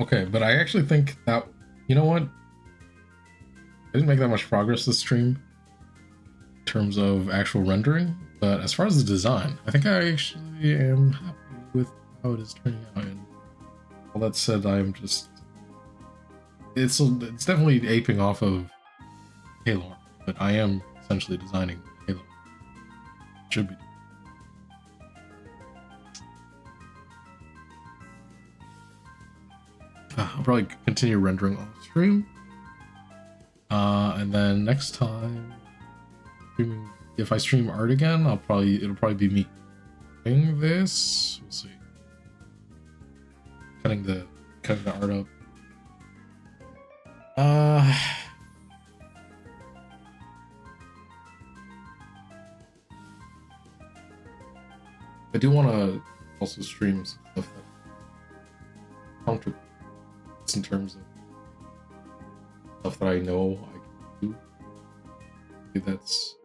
Oh. Okay, but I actually think that, you know what? I didn't make that much progress this stream in terms of actual rendering, but as far as the design, I think I actually am happy with how it is turning out. And all that said, I am just... It's definitely aping off of Halo, but I am essentially designing Halo. Should be. I'll probably continue rendering off stream. And then next time, if I stream art again, it'll probably be me doing this. We'll see. Cutting the art up. I do want to also stream some stuff that comfortable in terms of stuff that I know I can do. that's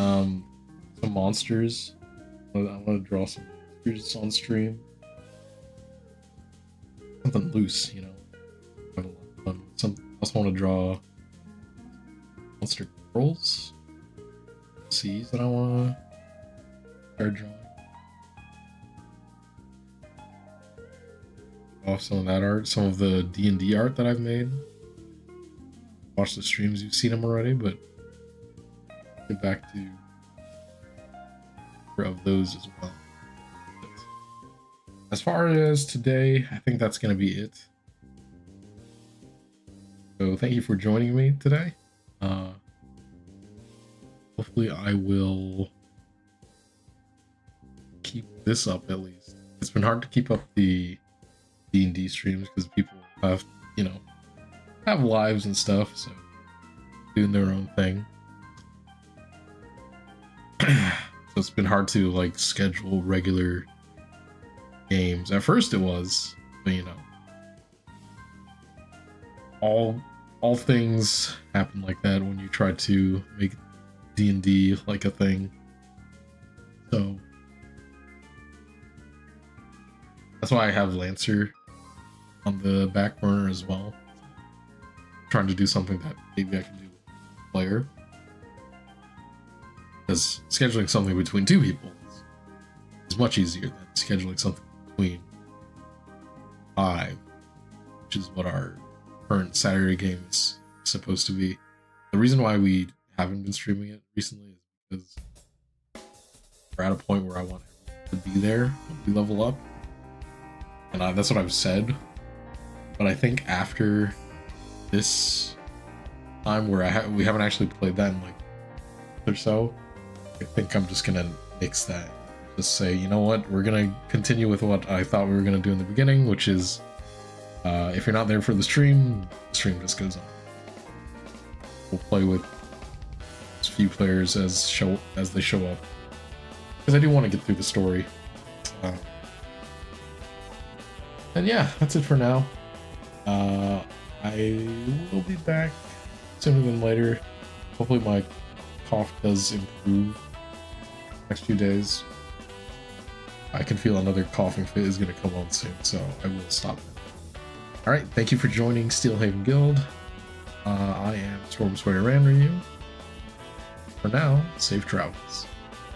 some monsters. I want to draw some monsters on stream. Something loose, you know. Have a lot of fun. I also want to draw monster girls. Seas that I want to start drawing. Off some of that art, some of the D&D art that I've made. Watch the streams, you've seen them already, but get back to of those as well. But as far as today, I think that's going to be it. So thank you for joining me today. Hopefully I will keep this up at least. It's been hard to keep up the D&D streams because people have, you know, have lives and stuff, so doing their own thing. So it's been hard to like schedule regular games. At first it was, but you know, all things happen like that when you try to make D&D like a thing. So that's why I have Lancer on the back burner as well. Trying to do something that maybe I can do with a player. Because scheduling something between two people is much easier than scheduling something between 5, which is what our current Saturday game is supposed to be. The reason why we haven't been streaming it recently is because we're at a point where I want to be there when we level up. And that's what I've said. But I think after this time where we haven't actually played that in like a month or so, I think I'm just gonna nix that. Just say, you know what, we're gonna continue with what I thought we were gonna do in the beginning, which is if you're not there for the stream just goes on. We'll play with as few players as they show up, because I do want to get through the story. And yeah, that's it for now. I will be back sooner than later. Hopefully my cough does improve next few days. I can feel another coughing fit is going to come on soon, so I will stop it. Alright, thank you for joining Steelhaven Guild. I am Stormswayer Ranreu. For now, safe travels.